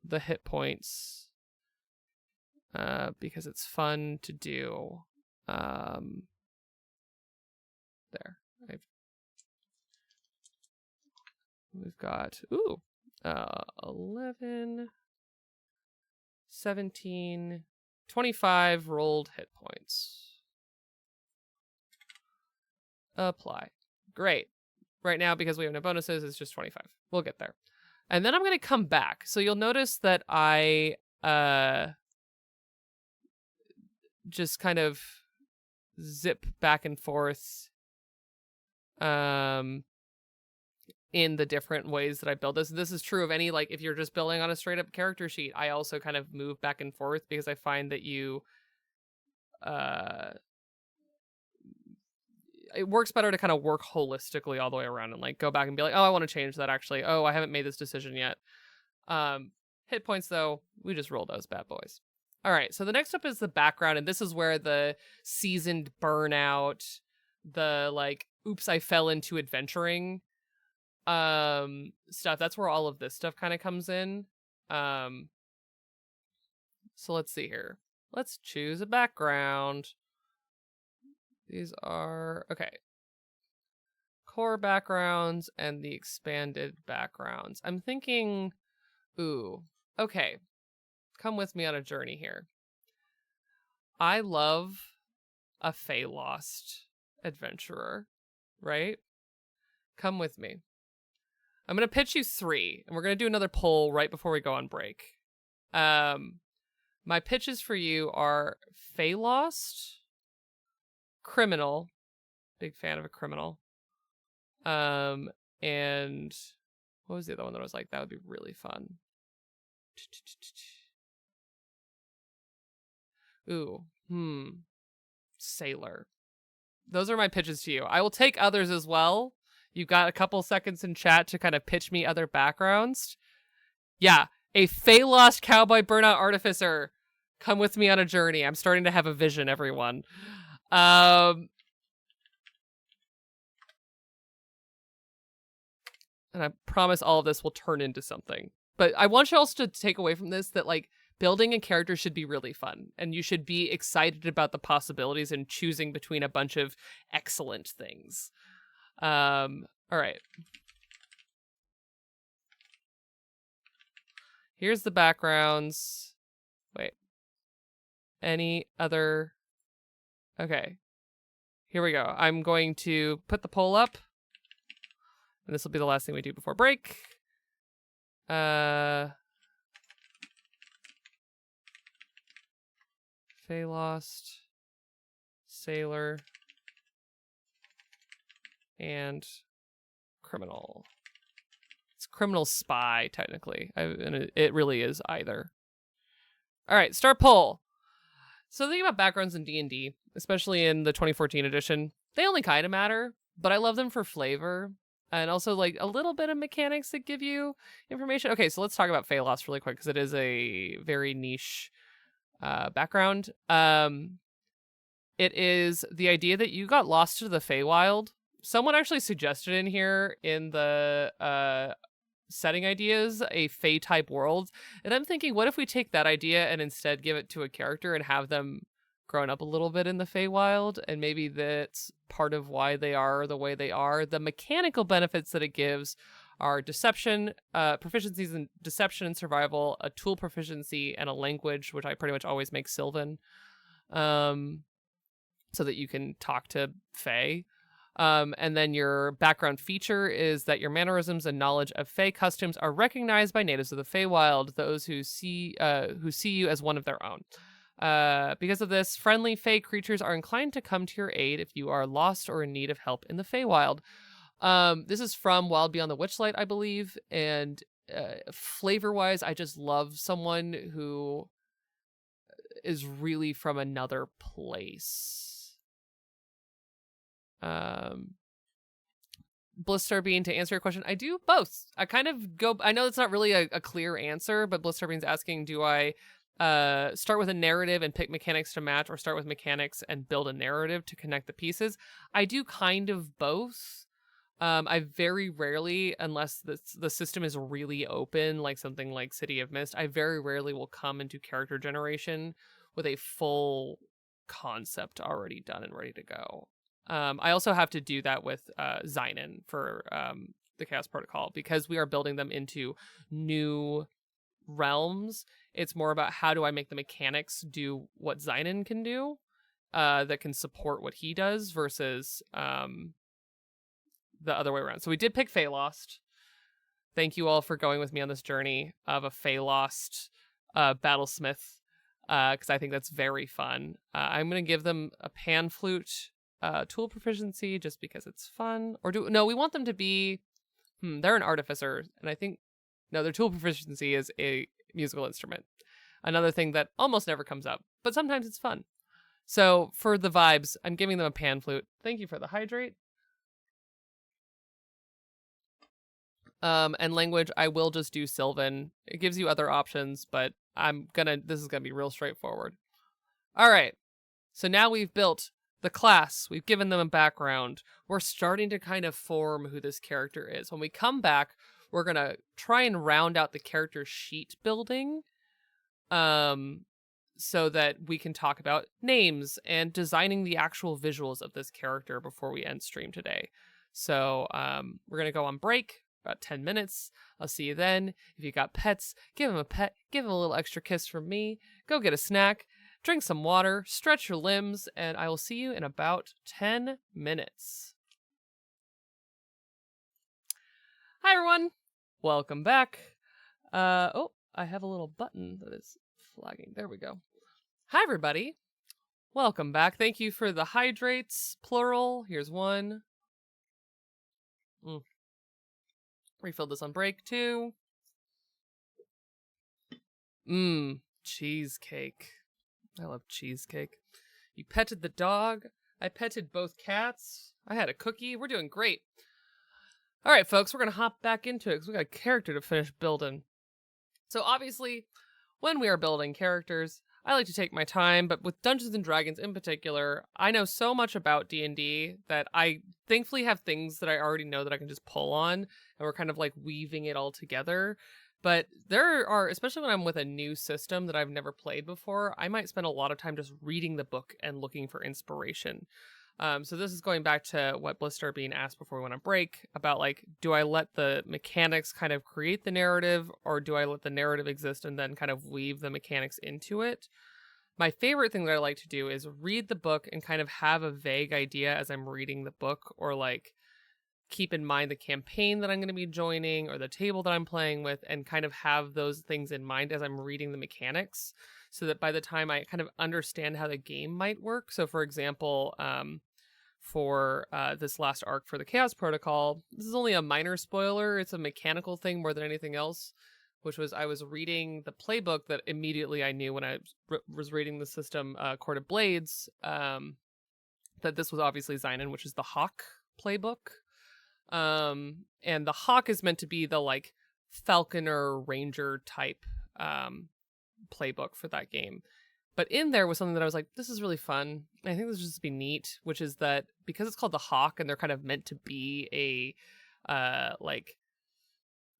the hit points because it's fun to do. There. We've got 11, 17, 25 rolled hit points. Apply. Great. Right now, because we have no bonuses, it's just 25. We'll get there. And then I'm going to come back. So you'll notice that I just kind of zip back and forth in the different ways that I build this. This is true of any, like, if you're just building on a straight up character sheet, I also kind of move back and forth because I find that it works better to kind of work holistically all the way around and like go back and be like, oh, I want to change that actually. Oh, I haven't made this decision yet. Hit points though, we just roll those bad boys. All right, so the next up is the background, and this is where the seasoned burnout, the like, oops, I fell into adventuring stuff. That's where all of this stuff kind of comes in. So let's see here. Let's choose a background. These are, okay. Core backgrounds and the expanded backgrounds. I'm thinking, ooh, okay. Come with me on a journey here. I love a Feylost adventurer, right? Come with me. I'm going to pitch you 3, and we're going to do another poll right before we go on break. My pitches for you are Feylost, Criminal, big fan of a criminal, and what was the other one that I was like, that would be really fun? Ooh, Sailor. Those are my pitches to you. I will take others as well. You've got a couple seconds in chat to kind of pitch me other backgrounds. Yeah, a Feylost cowboy burnout artificer. Come with me on a journey. I'm starting to have a vision, everyone. And I promise all of this will turn into something. But I want you also to take away from this that, like, building a character should be really fun. And you should be excited about the possibilities and choosing between a bunch of excellent things. All right. Here's the backgrounds. Wait. Any other... Okay. Here we go. I'm going to put the poll up. And this will be the last thing we do before break. Feylost, Sailor, and Criminal. It's Criminal Spy, technically. And it really is either. All right, start poll. So the thing about backgrounds in D&D, especially in the 2014 edition, they only kind of matter, but I love them for flavor. And also, like, a little bit of mechanics that give you information. Okay, so let's talk about Feylost really quick, because it is a very niche background. It is the idea that you got lost to the Feywild. Someone actually suggested in here in the setting ideas a Fey-type world. And I'm thinking, what if we take that idea and instead give it to a character and have them grown up a little bit in the Feywild, and maybe that's part of why they are the way they are. The mechanical benefits that it gives are deception, proficiencies in deception and survival, a tool proficiency, and a language, which I pretty much always make Sylvan, so that you can talk to Fey. And then your background feature is that your mannerisms and knowledge of Fey customs are recognized by natives of the Feywild, those who see you as one of their own. Because of this, friendly Fey creatures are inclined to come to your aid if you are lost or in need of help in the Feywild. This is from Wild Beyond the Witchlight, I believe, and flavor-wise, I just love someone who is really from another place. Blistarbean, to answer your question, I do both. I kind of go, I know it's not really a clear answer, but Blistarbean's asking, do I start with a narrative and pick mechanics to match, or start with mechanics and build a narrative to connect the pieces? I do kind of both. I very rarely, unless the system is really open, like something like City of Mist, I very rarely will come into character generation with a full concept already done and ready to go. I also have to do that with Zynon for the Chaos Protocol, because we are building them into new realms. It's more about how do I make the mechanics do what Zynon can do, that can support what he does, versus the other way around. So we did pick Feylost. Thank you all for going with me on this journey of a Feylost battlesmith, because I think that's very fun. I'm going to give them a pan flute tool proficiency just because it's fun. Or no, we want them to be, they're an artificer, and I think, no, their tool proficiency is a musical instrument. Another thing that almost never comes up, but sometimes it's fun. So for the vibes, I'm giving them a pan flute. Thank you for the hydrate. And language, I will just do Sylvan. It gives you other options, but this is gonna be real straightforward. All right. So now we've built the class. We've given them a background. We're starting to kind of form who this character is. When we come back, we're gonna try and round out the character sheet building, so that we can talk about names and designing the actual visuals of this character before we end stream today. So we're gonna go on break. About 10 minutes. I'll see you then. If you got pets, give them a pet. Give them a little extra kiss from me. Go get a snack. Drink some water. Stretch your limbs. And I will see you in about 10 minutes. Hi, everyone. Welcome back. I have a little button that is flagging. There we go. Hi, everybody. Welcome back. Thank you for the hydrates. Plural. Here's one. Refill this on break too. Cheesecake. I love cheesecake. You petted the dog. I petted both cats. I had a cookie. We're doing great. All right, folks, we're going to hop back into it because we got a character to finish building. So obviously, when we are building characters, I like to take my time, but with Dungeons & Dragons in particular, I know so much about D&D that I thankfully have things that I already know that I can just pull on, and we're kind of like weaving it all together. But there are, especially when I'm with a new system that I've never played before, I might spend a lot of time just reading the book and looking for inspiration. So this is going back to what Blister being asked before we went on break about, like, do I let the mechanics kind of create the narrative, or do I let the narrative exist and then kind of weave the mechanics into it? My favorite thing that I like to do is read the book and kind of have a vague idea as I'm reading the book, or like keep in mind the campaign that I'm going to be joining or the table that I'm playing with, and kind of have those things in mind as I'm reading the mechanics, so that by the time I kind of understand how the game might work. So for example, for this last arc for the Chaos Protocol, this is only a minor spoiler. It's a mechanical thing more than anything else, which was I was reading the playbook that immediately I knew when I was reading the system, Court of Blades, that this was obviously Zynon, which is the Hawk playbook. And the Hawk is meant to be the like Falconer Ranger type playbook for that game. But in there was something that I was like, this is really fun. And I think this would just be neat, which is that because it's called the Hawk and they're kind of meant to be a like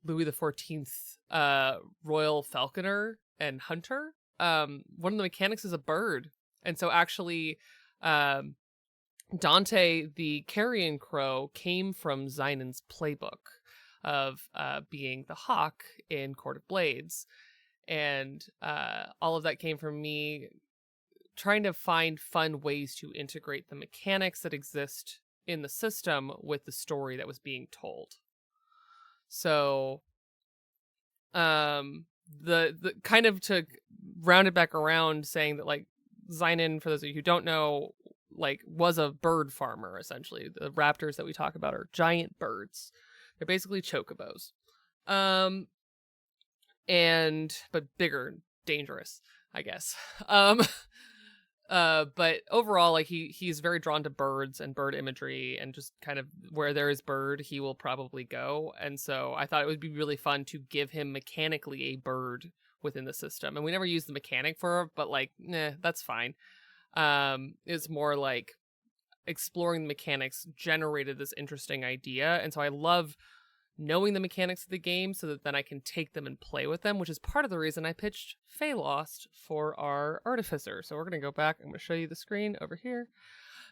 Louis XIV royal falconer and hunter, one of the mechanics is a bird. And so actually Dante the carrion crow came from Zynon's playbook of being the hawk in Court of Blades. And all of that came from me trying to find fun ways to integrate the mechanics that exist in the system with the story that was being told. So the kind of to round it back around, saying that like Zynon, for those of you who don't know, like was a bird farmer essentially. The raptors that we talk about are giant birds. They're basically chocobos. But bigger, dangerous, I guess. But overall, like he's very drawn to birds and bird imagery, and just kind of where there is bird, he will probably go. And so I thought it would be really fun to give him mechanically a bird within the system. And we never used the mechanic for it, but like, that's fine. It's more like exploring the mechanics generated this interesting idea. And so I love knowing the mechanics of the game so that then I can take them and play with them, which is part of the reason I pitched Feylost for our Artificer. So we're going to go back. I'm going to show you the screen over here.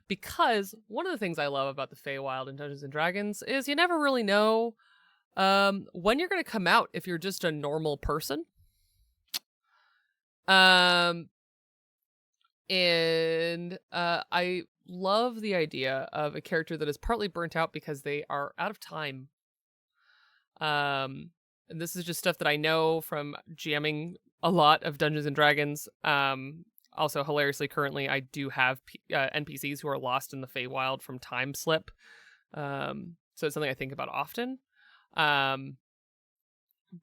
Because one of the things I love about the Feywild in Dungeons & Dragons is you never really know when you're going to come out if you're just a normal person. And I love the idea of a character that is partly burnt out because they are out of time. And this is just stuff that I know from jamming a lot of Dungeons and Dragons. Also, hilariously, currently I do have NPCs who are lost in the Feywild from time slip. So it's something I think about often.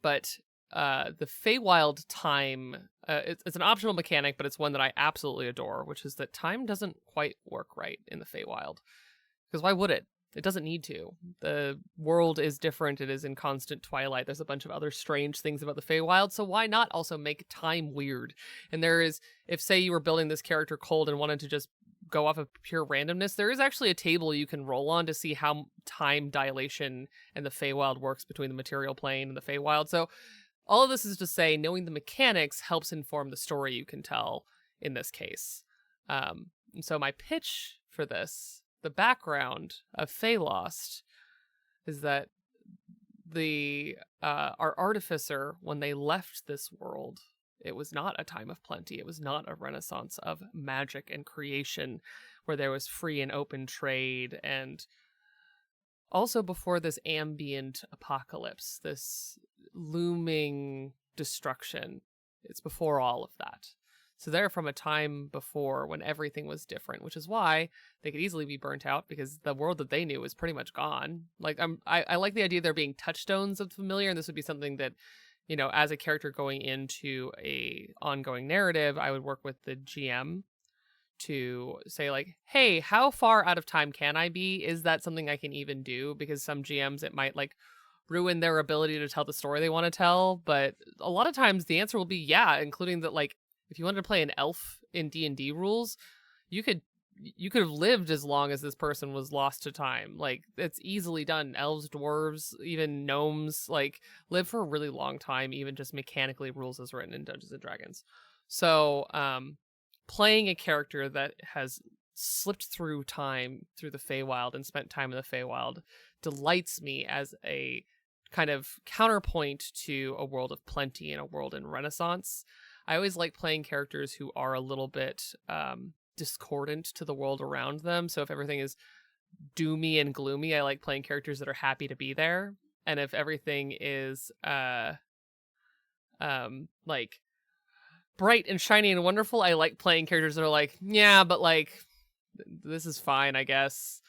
But the Feywild time, it's an optional mechanic, but it's one that I absolutely adore, which is that time doesn't quite work right in the Feywild. Because why would it? It doesn't need to. The world is different. It is in constant twilight. There's a bunch of other strange things about the Feywild, so why not also make time weird? And there is, if say you were building this character cold and wanted to just go off of pure randomness, there is actually a table you can roll on to see how time dilation and the Feywild works between the material plane and the Feywild. So all of this is to say, knowing the mechanics helps inform the story you can tell in this case. And so my pitch for this, the background of Feylost, is that our Artificer, when they left this world, it was not a time of plenty. It was not a renaissance of magic and creation where there was free and open trade, and also before this ambient apocalypse, this looming destruction. It's before all of that. So they're from a time before when everything was different, which is why they could easily be burnt out because the world that they knew was pretty much gone. Like I like the idea of there being touchstones of the familiar, and this would be something that, you know, as a character going into a ongoing narrative, I would work with the GM to say like, hey, how far out of time can I be? Is that something I can even do? Because some GMs, it might like ruin their ability to tell the story they want to tell. But a lot of times the answer will be yeah, including that, like, if you wanted to play an elf in D&D rules, you could have lived as long as this person was lost to time. Like, it's easily done. Elves, dwarves, even gnomes, like, live for a really long time, even just mechanically, rules as written in Dungeons and Dragons. So, playing a character that has slipped through time, through the Feywild, and spent time in the Feywild delights me as a kind of counterpoint to a world of plenty and a world in Renaissance. I always like playing characters who are a little bit discordant to the world around them. So if everything is doomy and gloomy, I like playing characters that are happy to be there. And if everything is like bright and shiny and wonderful, I like playing characters that are like, yeah, but like this is fine, I guess.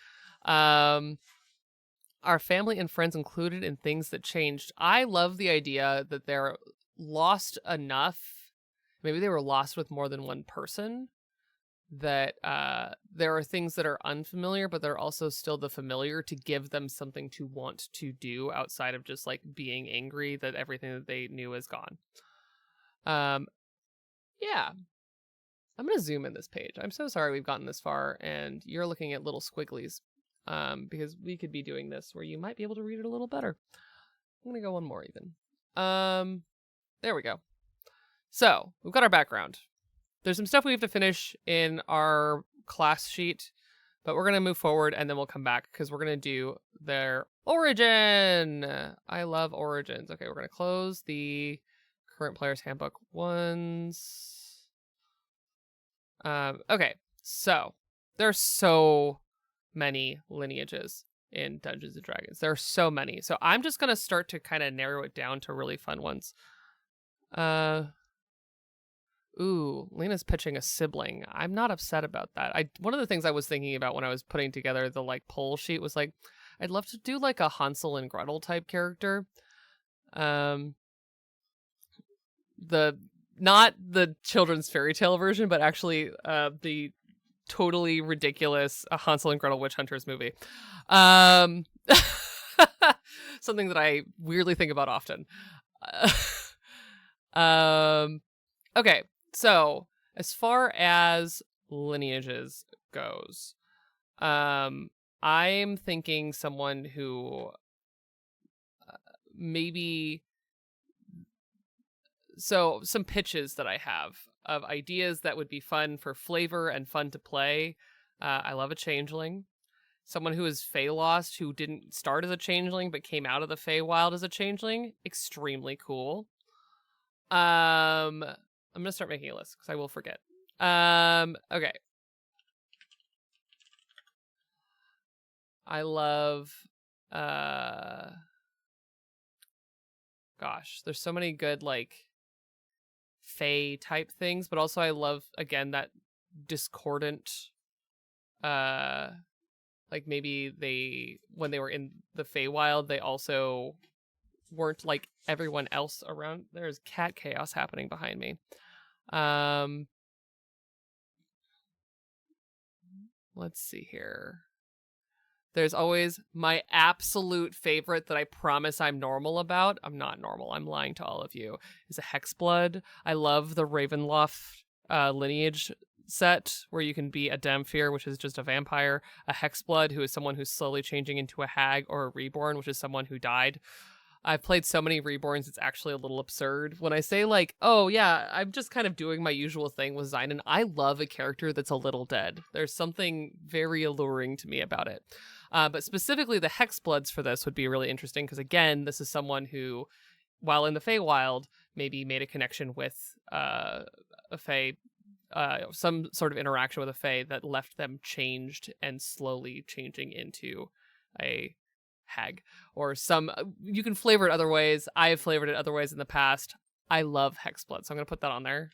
Are family and friends included in things that changed? I love the idea that they're lost enough. Maybe they were lost with more than one person, that there are things that are unfamiliar, but they're also still the familiar to give them something to want to do outside of just like being angry that everything that they knew is gone. Yeah. I'm going to zoom in this page. I'm so sorry we've gotten this far and you're looking at little squigglies, because we could be doing this where you might be able to read it a little better. I'm going to go one more even. There we go. So we've got our background. There's some stuff we have to finish in our class sheet, but we're going to move forward and then we'll come back because we're going to do their origin. I love origins. Okay, we're going to close the current player's handbook ones. Okay, so there's so many lineages in Dungeons and Dragons. There are so many. So I'm just going to start to kind of narrow it down to really fun ones. Ooh, Lena's pitching a sibling. I'm not upset about that. One of the things I was thinking about when I was putting together the like poll sheet was like, I'd love to do like a Hansel and Gretel type character. Not the children's fairy tale version, but actually the totally ridiculous Hansel and Gretel Witch Hunters movie. Something that I weirdly think about often. Okay, so as far as lineages goes, I'm thinking someone who maybe... So some pitches that I have of ideas that would be fun for flavor and fun to play. I love a changeling. Someone who is Feylost, who didn't start as a changeling but came out of the Feywild as a changeling. Extremely cool. I'm going to start making a list because I will forget. Okay. I love... Gosh, there's so many good, like, Fey type things, but also I love, again, that discordant, like maybe when they were in the Feywild, they also weren't like everyone else around. There's cat chaos happening behind me. Let's see here. There's always my absolute favorite that I promise I'm normal about. I'm not normal. I'm lying to all of you. Is a Hexblood. I love the Ravenloft lineage set where you can be a Damphir, which is just a vampire, a Hexblood, who is someone who's slowly changing into a hag, or a Reborn, which is someone who died. I've played so many Reborns, it's actually a little absurd. When I say like, oh yeah, I'm just kind of doing my usual thing with Zynon, I love a character that's a little dead. There's something very alluring to me about it. But specifically the Hexbloods for this would be really interesting because, again, this is someone who, while in the Feywild, maybe made a connection with a Fey, some sort of interaction with a Fey that left them changed and slowly changing into a hag. Or some, you can flavor it other ways. I have flavored it other ways in the past. I love Hexblood, so I'm going to put that on there.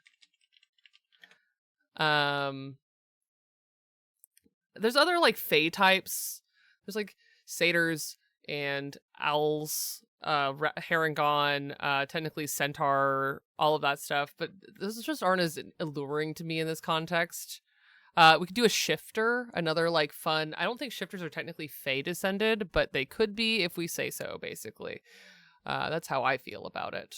There's other like Fey types. There's like satyrs and owls, Harengon, technically centaur, all of that stuff. But those just aren't as alluring to me in this context. We could do a shifter, another like fun. I don't think shifters are technically Fey descended, but they could be if we say so, basically. That's how I feel about it.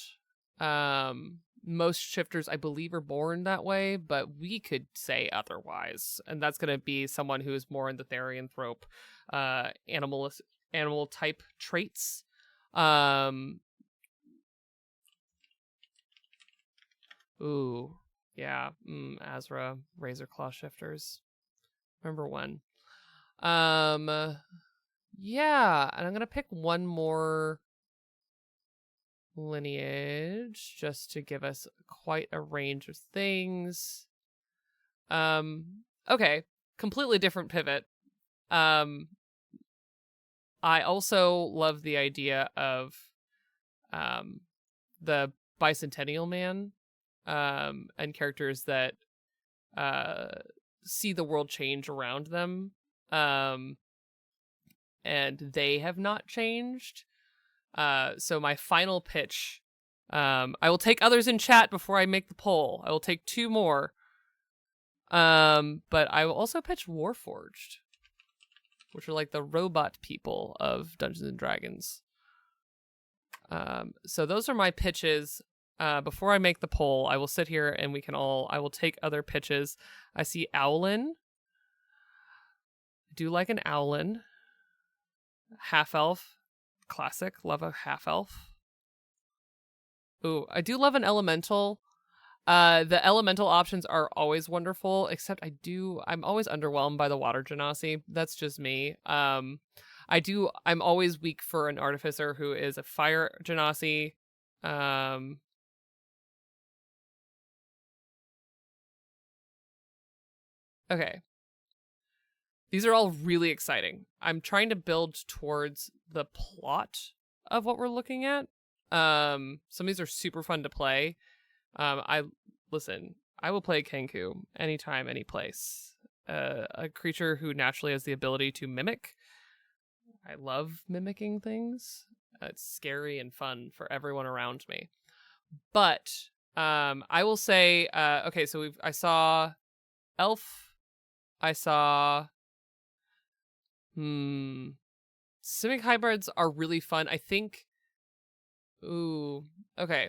Most shifters, I believe, are born that way, but we could say otherwise. And that's going to be someone who is more in the Therianthrope, animal type traits. Ooh, yeah. Azra, Razorclaw shifters. Remember when? Yeah, and I'm going to pick one more lineage just to give us quite a range of things. Okay, completely different pivot. I also love the idea of the Bicentennial Man, and characters that see the world change around them, and they have not changed. So my final pitch, I will take others in chat before I make the poll. I will take two more. But I will also pitch Warforged, which are like the robot people of Dungeons and Dragons. So those are my pitches. Before I make the poll, I will sit here and I will take other pitches. I see Owlin. I do like an Owlin. Half-elf. Classic. Love a half-elf. Ooh, I do love an elemental. The elemental options are always wonderful, except I'm always underwhelmed by the water genasi. That's just me. I'm always weak for an artificer who is a fire genasi. Okay. These are all really exciting. I'm trying to build towards the plot of what we're looking at. Some of these are super fun to play. I will play Kenku anytime, any place. A creature who naturally has the ability to mimic. I love mimicking things. It's scary and fun for everyone around me. But I will say, okay, so I saw elf. I saw Simic hybrids are really fun. I think. Ooh, okay.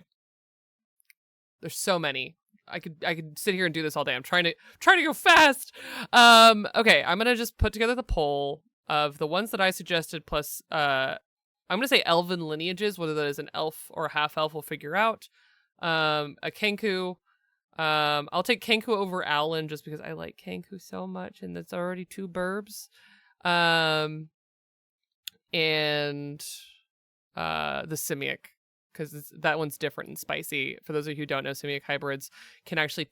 There's so many. I could sit here and do this all day. I'm trying to go fast. Okay, I'm gonna just put together the poll of the ones that I suggested plus I'm gonna say elven lineages, whether that is an elf or a half elf, we'll figure out. A Kenku. I'll take Kenku over Owlin just because I like Kenku so much, and it's already two burbs. And the Simic, because that one's different and spicy. For those of you who don't know, Simic hybrids can actually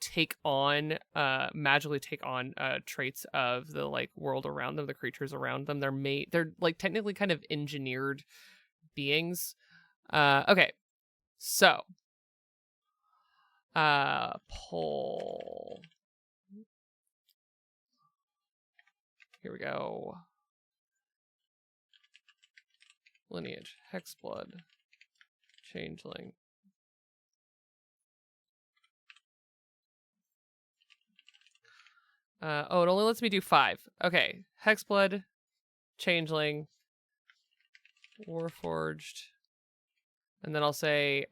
magically take on traits of the like world around them, the creatures around them. They're like technically kind of engineered beings. Okay, so poll. Here we go. Lineage, Hexblood, Changeling. Oh, it only lets me do 5. Okay. Hexblood, Changeling, Warforged, and then I'll say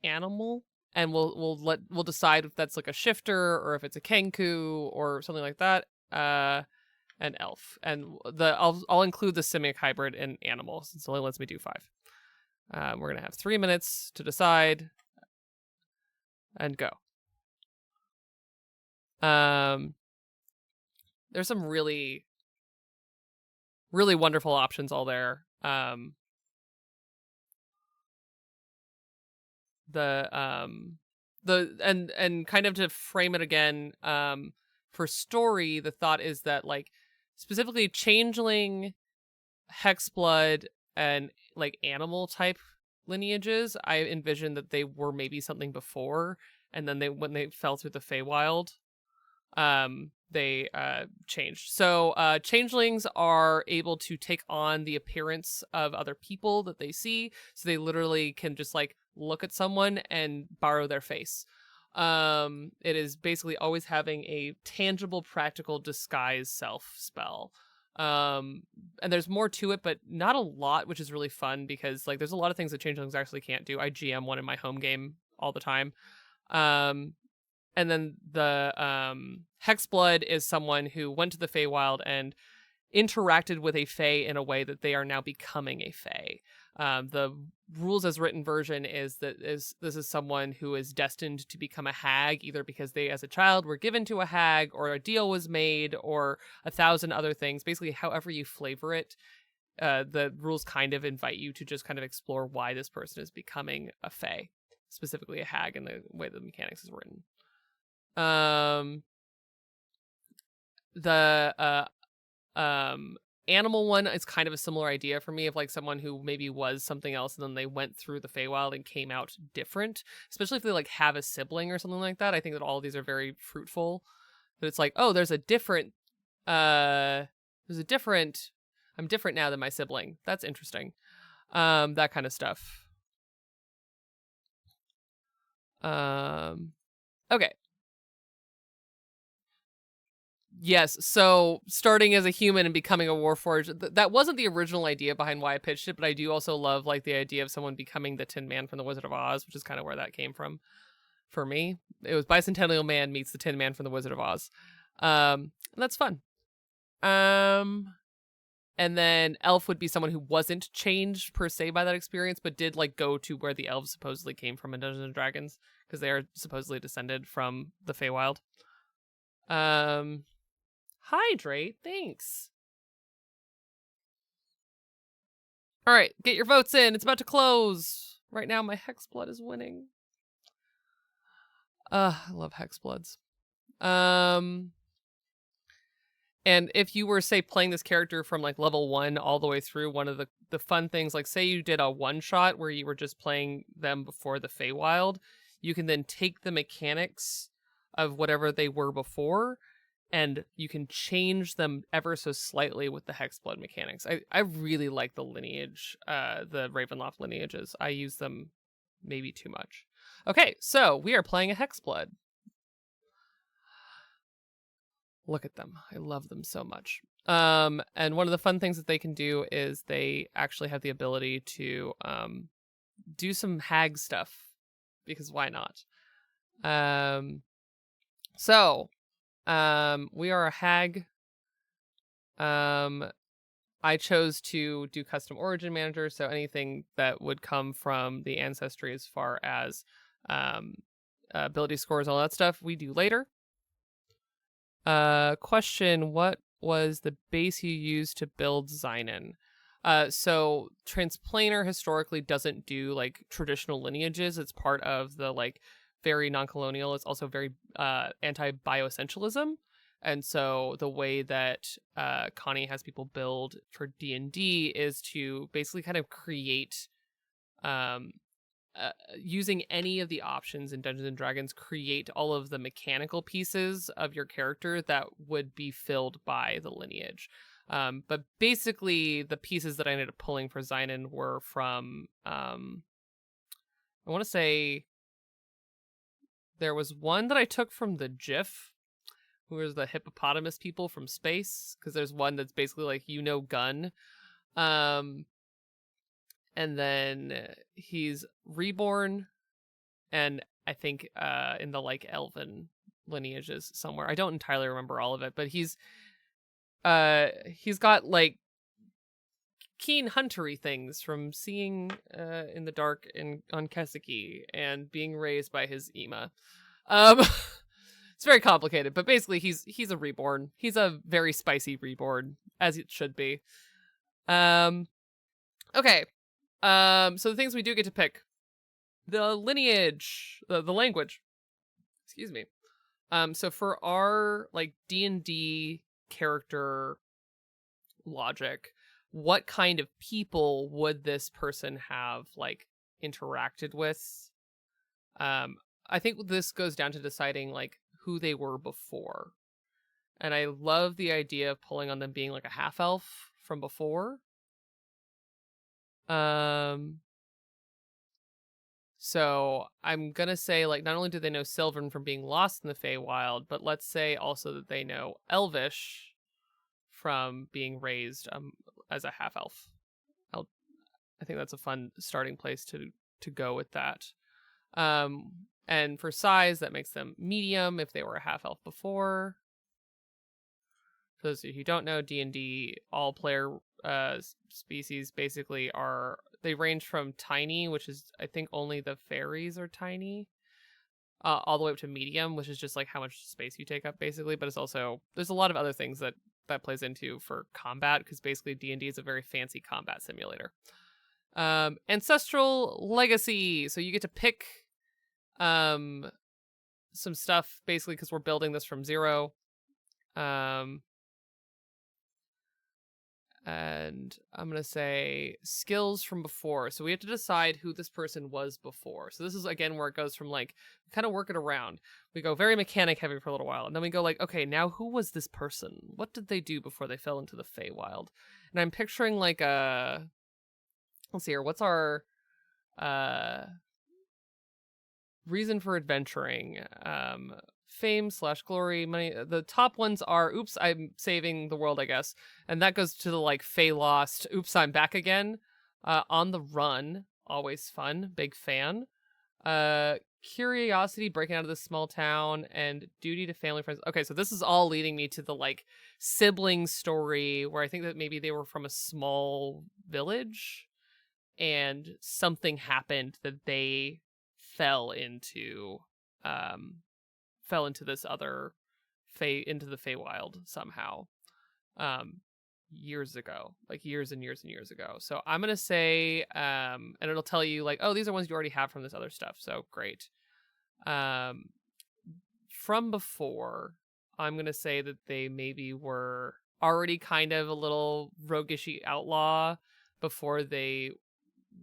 animal, and we'll decide if that's like a shifter or if it's a Kenku or something like that. An elf, and I'll include the simic hybrid in animal since it only lets me do 5. We're gonna have 3 minutes to decide, and go. There's some really, really wonderful options all there. And kind of to frame it again, for story, the thought is that like specifically Changeling, Hexblood, and like animal type lineages, I envisioned that they were maybe something before, and then when they fell through the Feywild, they changed. So changelings are able to take on the appearance of other people that they see, so they literally can just like look at someone and borrow their face. It is basically always having a tangible, practical disguise self spell. And there's more to it, but not a lot, which is really fun because like there's a lot of things that changelings actually can't do. I GM one in my home game all the time. And then the Hexblood is someone who went to the Feywild and interacted with a Fey in a way that they are now becoming a Fey. The rules as written version is that this is someone who is destined to become a hag, either because they as a child were given to a hag, or a deal was made, or 1,000 other things. Basically, however you flavor it, the rules kind of invite you to just kind of explore why this person is becoming a Fey, specifically a hag in the way the mechanics is written. The animal one is kind of a similar idea for me, of like someone who maybe was something else and then they went through the Feywild and came out different, especially if they like have a sibling or something like that. I think that all of these are very fruitful, that it's like, oh, I'm different now than my sibling. That's interesting. That kind of stuff. Okay. Yes, so starting as a human and becoming a Warforged, that wasn't the original idea behind why I pitched it, but I do also love like the idea of someone becoming the Tin Man from the Wizard of Oz, which is kind of where that came from for me. It was Bicentennial Man meets the Tin Man from the Wizard of Oz. And that's fun. And then Elf would be someone who wasn't changed per se by that experience, but did like go to where the elves supposedly came from in Dungeons and Dragons, because they are supposedly descended from the Feywild. Hydrate, thanks. All right, get your votes in. It's about to close. Right now, my Hexblood is winning. I love Hexbloods. And if you were, say, playing this character from like level 1 all the way through, one of the fun things, like say you did a one-shot where you were just playing them before the Feywild, you can then take the mechanics of whatever they were before, and you can change them ever so slightly with the Hexblood mechanics. I really like the lineage, the Ravenloft lineages. I use them maybe too much. Okay, so we are playing a Hexblood. Look at them. I love them so much. And one of the fun things that they can do is they actually have the ability to do some hag stuff, because why not? We are a hag. I chose to do custom origin manager, so anything that would come from the ancestry as far as ability scores, all that stuff, we do later. Question, what was the base you used to build Zynon? So Transplanar historically doesn't do like traditional lineages. It's part of the like very non-colonial. It's also very anti-bioessentialism. And so the way that Connie has people build for D&D is to basically kind of create, using any of the options in Dungeons & Dragons, create all of the mechanical pieces of your character that would be filled by the lineage. But basically, the pieces that I ended up pulling for Zynon were from, I want to say there was one that I took from the GIF, who was the hippopotamus people from space, because there's one that's basically like, gun. And then he's reborn, and I think in the like elven lineages somewhere. I don't entirely remember all of it, but he's got like keen huntery things from seeing in the dark on Kesiki and being raised by his Ema. It's very complicated, but basically he's a reborn. He's a very spicy reborn, as it should be. Okay. So the things we do get to pick: the lineage, the language. Excuse me. So for our like D&D character logic, what kind of people would this person have like interacted with? I think this goes down to deciding like who they were before. And I love the idea of pulling on them being like a half elf from before. So I'm gonna say like not only do they know Sylvan from being lost in the Feywild, but let's say also that they know Elvish from being raised as a half elf. I think that's a fun starting place to go with that. And for size, that makes them medium if they were a half elf before. For those of you who don't know, D&D all player species basically they range from tiny, which is I think only the fairies are tiny, all the way up to medium, which is just like how much space you take up basically. But it's also, there's a lot of other things that plays into for combat, because basically D&D is a very fancy combat simulator. Ancestral legacy. So you get to pick some stuff basically because we're building this from zero. And I'm going to say skills from before. So we have to decide who this person was before. So this is, again, where it goes from, like, kind of work it around. We go very mechanic heavy for a little while. And then we go, like, okay, now who was this person? What did they do before they fell into the Feywild? And I'm picturing, like, let's see here. What's our reason for adventuring? Fame / glory, money. The top ones are, oops, I'm saving the world, I guess. And that goes to the like Feylost, oops, I'm back again. On the run, always fun, big fan. Curiosity, breaking out of this small town, and duty to family friends. Okay, so this is all leading me to the like sibling story where I think that maybe they were from a small village and something happened that they fell into this other into the Feywild somehow years ago, like years and years and years ago. So I'm gonna say and it'll tell you like, oh, these are ones you already have from this other stuff, so great. From before, I'm gonna say that they maybe were already kind of a little roguishy outlaw before they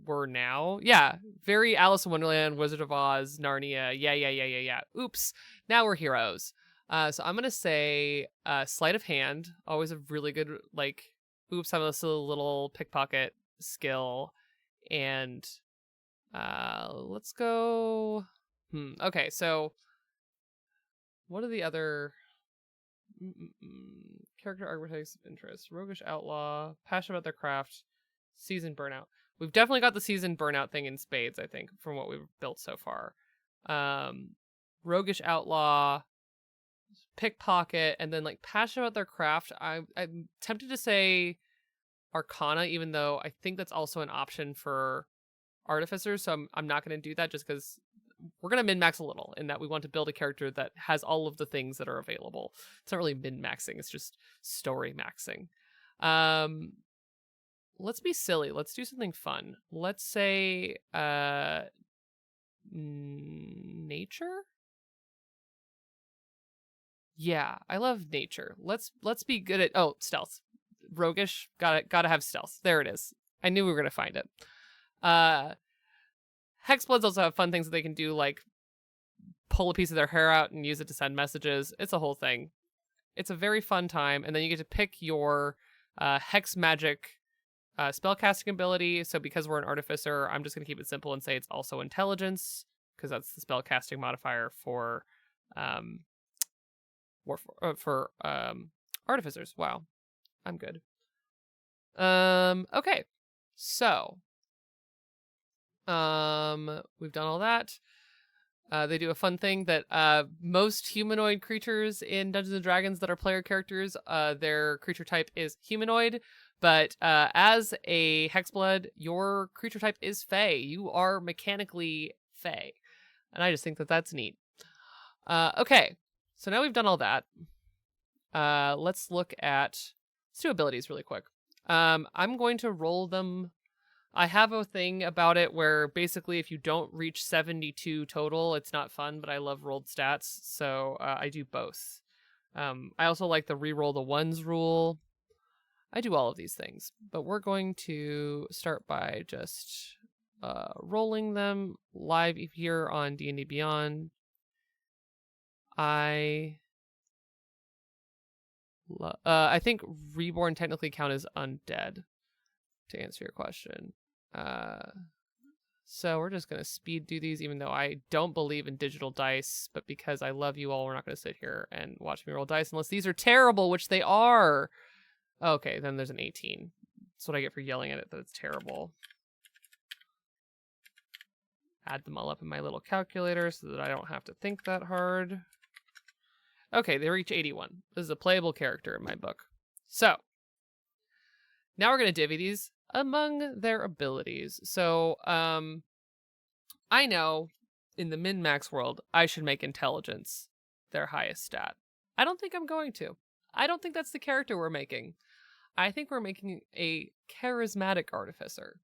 were now. Yeah, very Alice in Wonderland, Wizard of Oz, Narnia. Yeah. Oops, now we're heroes. So I'm gonna say sleight of hand, always a really good like. Oops, I'm a little pickpocket skill, and let's go. Okay, so what are the other character archetypes of interest? Roguish outlaw, passionate about their craft, seasoned burnout. We've definitely got the seasoned burnout thing in spades, I think, from what we've built so far. Roguish outlaw, pickpocket, and then like passionate about their craft. I'm tempted to say Arcana, even though I think that's also an option for Artificers. So I'm not going to do that just because we're going to min-max a little in that we want to build a character that has all of the things that are available. It's not really min-maxing, it's just story maxing. Let's be silly. Let's do something fun. Let's say nature? Yeah, I love nature. Let's be good at stealth. Roguish, gotta have stealth. There it is. I knew we were gonna find it. Hexbloods also have fun things that they can do, like pull a piece of their hair out and use it to send messages. It's a whole thing. It's a very fun time, and then you get to pick your Hex magic spellcasting ability. So because we're an artificer, I'm just going to keep it simple and say it's also intelligence, because that's the spellcasting modifier for artificers. Wow, I'm good. Okay, so we've done all that. They do a fun thing that most humanoid creatures in Dungeons and Dragons that are player characters, their creature type is humanoid. But as a Hexblood, your creature type is Fey. You are mechanically Fey. And I just think that that's neat. Okay, so now we've done all that. Let's do abilities really quick. I'm going to roll them. I have a thing about it where basically if you don't reach 72 total, it's not fun, but I love rolled stats, so I do both. I also like the reroll the ones rule. I do all of these things, but we're going to start by just rolling them live here on D&D Beyond. I think Reborn technically count as undead, to answer your question. So we're just going to speed do these, even though I don't believe in digital dice, but because I love you all, we're not going to sit here and watch me roll dice unless these are terrible, which they are. Okay, then there's an 18. That's what I get for yelling at it, that it's terrible. Add them all up in my little calculator so that I don't have to think that hard. Okay, they reach 81. This is a playable character in my book. So, now we're going to divvy these among their abilities. So, I know in the min-max world, I should make intelligence their highest stat. I don't think I'm going to. I don't think that's the character we're making. I think we're making a charismatic artificer.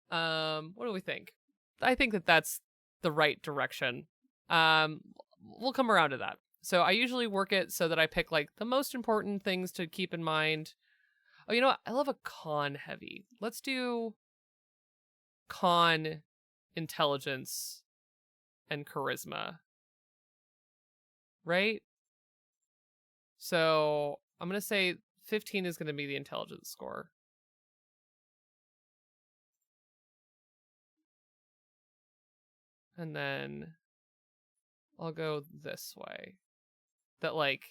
What do we think? I think that that's the right direction. We'll come around to that. So I usually work it so that I pick like the most important things to keep in mind. Oh, you know what? I love a con heavy. Let's do con, intelligence, and charisma. Right? So I'm going to say 15 is going to be the intelligence score. And then I'll go this way. That, like,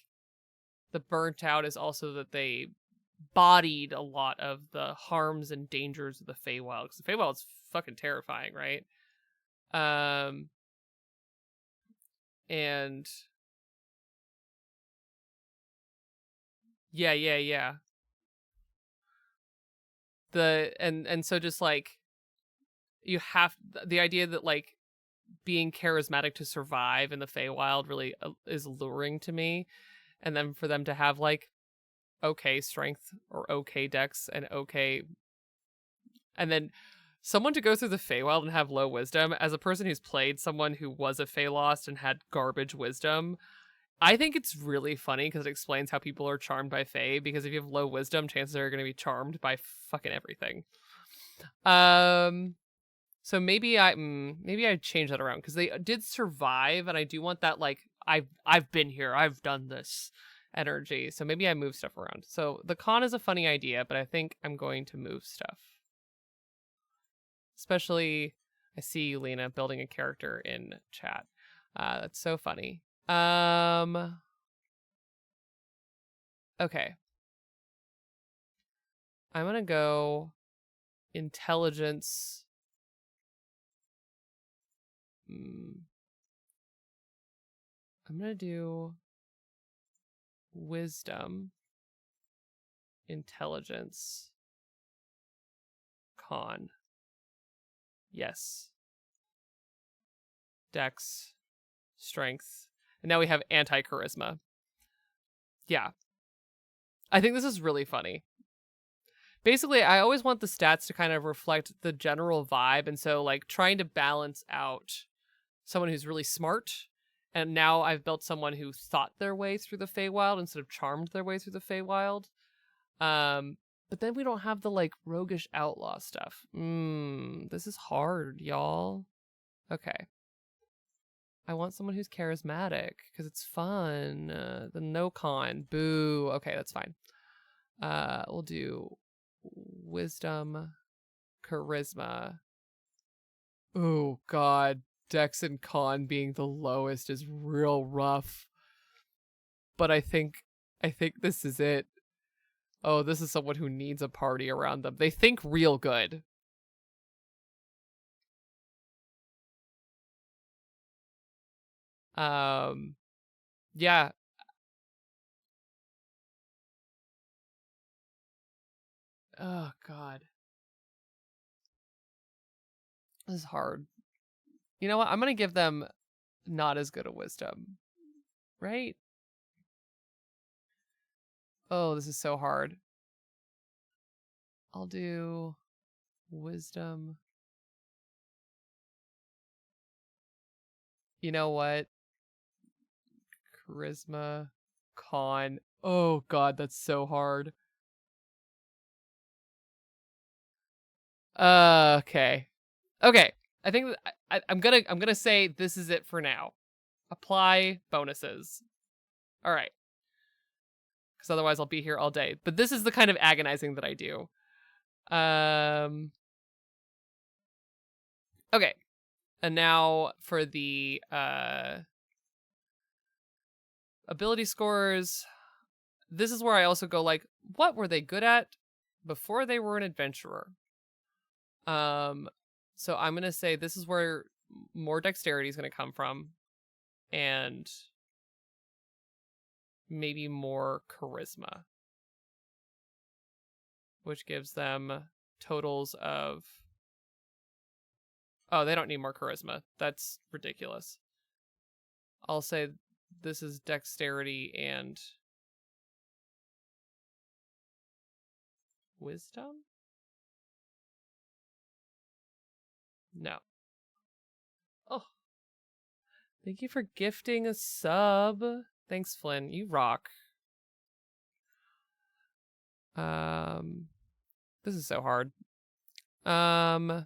the burnt out is also that they bodied a lot of the harms and dangers of the Feywild. Because the Feywild's fucking terrifying, right? And yeah. And so just like you have the idea that like being charismatic to survive in the Feywild really is alluring to me. And then for them to have like okay strength or okay dex and okay, and then someone to go through the Feywild and have low wisdom, as a person who's played someone who was a Feylost and had garbage wisdom, I think it's really funny because it explains how people are charmed by Fey, because if you have low wisdom, chances are you're going to be charmed by fucking everything. So maybe I change that around, because they did survive, and I do want that like I've been here, I've done this energy. So maybe I move stuff around. So the con is a funny idea, but I think I'm going to move stuff. Especially, I see you, Lena, building a character in chat. That's so funny. Okay. I'm gonna go intelligence. I'm gonna do wisdom, intelligence, con. Yes. Dex, strength. And now we have anti-charisma. Yeah. I think this is really funny. Basically, I always want the stats to kind of reflect the general vibe. And so, like, trying to balance out someone who's really smart. And now I've built someone who thought their way through the Feywild instead of charmed their way through the Feywild. But then we don't have the, like, roguish outlaw stuff. This is hard, y'all. Okay. I want someone who's charismatic because it's fun. The no con. Boo. Okay, that's fine. We'll do wisdom, charisma. Oh god, Dex and Con being the lowest is real rough. But I think this is it. Oh, this is someone who needs a party around them. They think real good. Yeah. Oh god. This is hard. You know what? I'm gonna give them not as good a wisdom. Right? Oh, this is so hard. I'll do wisdom. You know what? Charisma. Con. Oh god, that's so hard. Okay. Okay. I think I'm gonna say this is it for now. Apply bonuses. All right. Because otherwise I'll be here all day. But this is the kind of agonizing that I do. Okay. And now for the ability scores. This is where I also go like, what were they good at before they were an adventurer? So I'm gonna say this is where more dexterity is gonna come from, and maybe more charisma, which gives them totals of. Oh, they don't need more charisma. That's ridiculous. I'll say this is dexterity and wisdom? No. Oh. Thank you for gifting a sub. Thanks, Flynn. You rock. This is so hard. I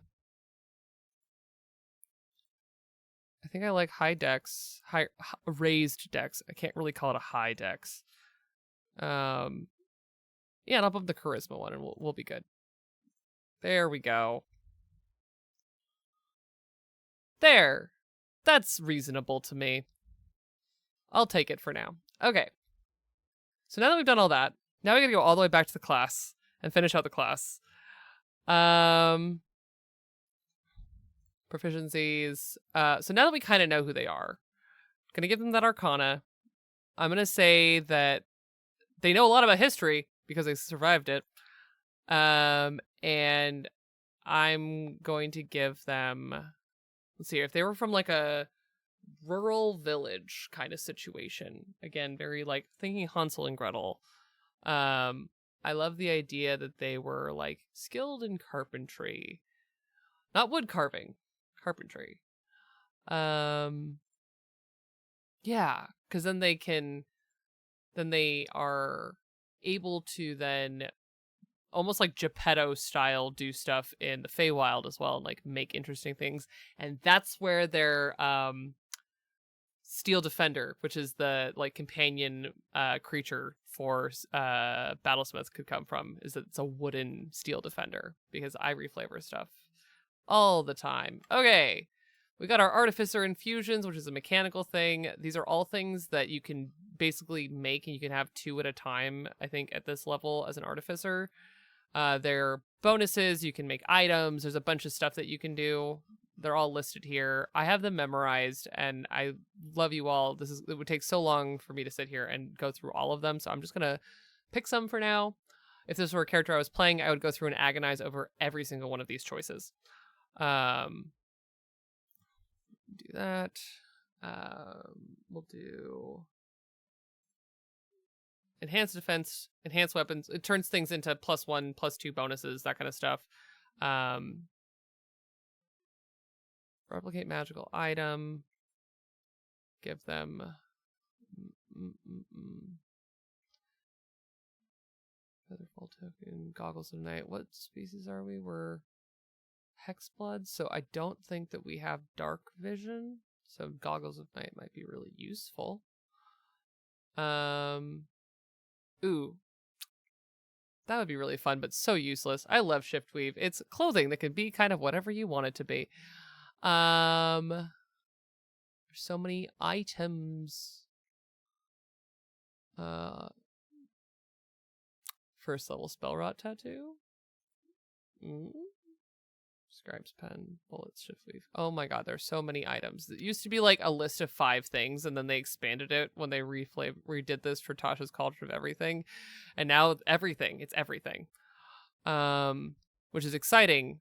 think I like high dex, raised dex. I can't really call it a high dex. Yeah, and I'll bump the charisma one, and we'll be good. There we go. There, that's reasonable to me. I'll take it for now. Okay. So now that we've done all that, now we gotta go all the way back to the class and finish out the class. Proficiencies. So now that we kind of know who they are, I'm gonna give them that Arcana. I'm gonna say that they know a lot about history because they survived it. And I'm going to give them. Let's see, if they were from like a rural village kind of situation, again, very like thinking Hansel and Gretel. I love the idea that they were like skilled in carpentry, not wood carving, carpentry. Yeah, because then they are able to then almost like Geppetto style do stuff in the Feywild as well and like make interesting things. And that's where their Steel Defender, which is the like companion creature for Battlesmiths, could come from, is that it's a wooden Steel Defender, because I reflavor stuff all the time. Okay, we got our Artificer infusions, which is a mechanical thing. These are all things that you can basically make, and you can have 2 at a time, I think, at this level as an Artificer. They're bonuses, you can make items, there's a bunch of stuff that you can do. They're all listed here. I have them memorized, and I love you all. It would take so long for me to sit here and go through all of them, so I'm just gonna pick some for now. If this were a character I was playing, I would go through and agonize over every single one of these choices. Do that. We'll do enhanced defense, enhanced weapons. It turns things into +1, +2 bonuses, that kind of stuff. Replicate magical item. Give them Featherfall token, Goggles of Night. What species are we? We're Hexblood, so I don't think that we have dark vision. So Goggles of Night might be really useful. Ooh. That would be really fun, but so useless. I love shift weave. It's clothing that can be kind of whatever you want it to be. There's so many items. First level spell rot tattoo. Scribe's pen, bullets, shift weave. Oh my god, there's so many items. It used to be like a list of 5 things, and then they expanded it when they redid this for Tasha's Culture of Everything. And now everything. It's everything. Which is exciting,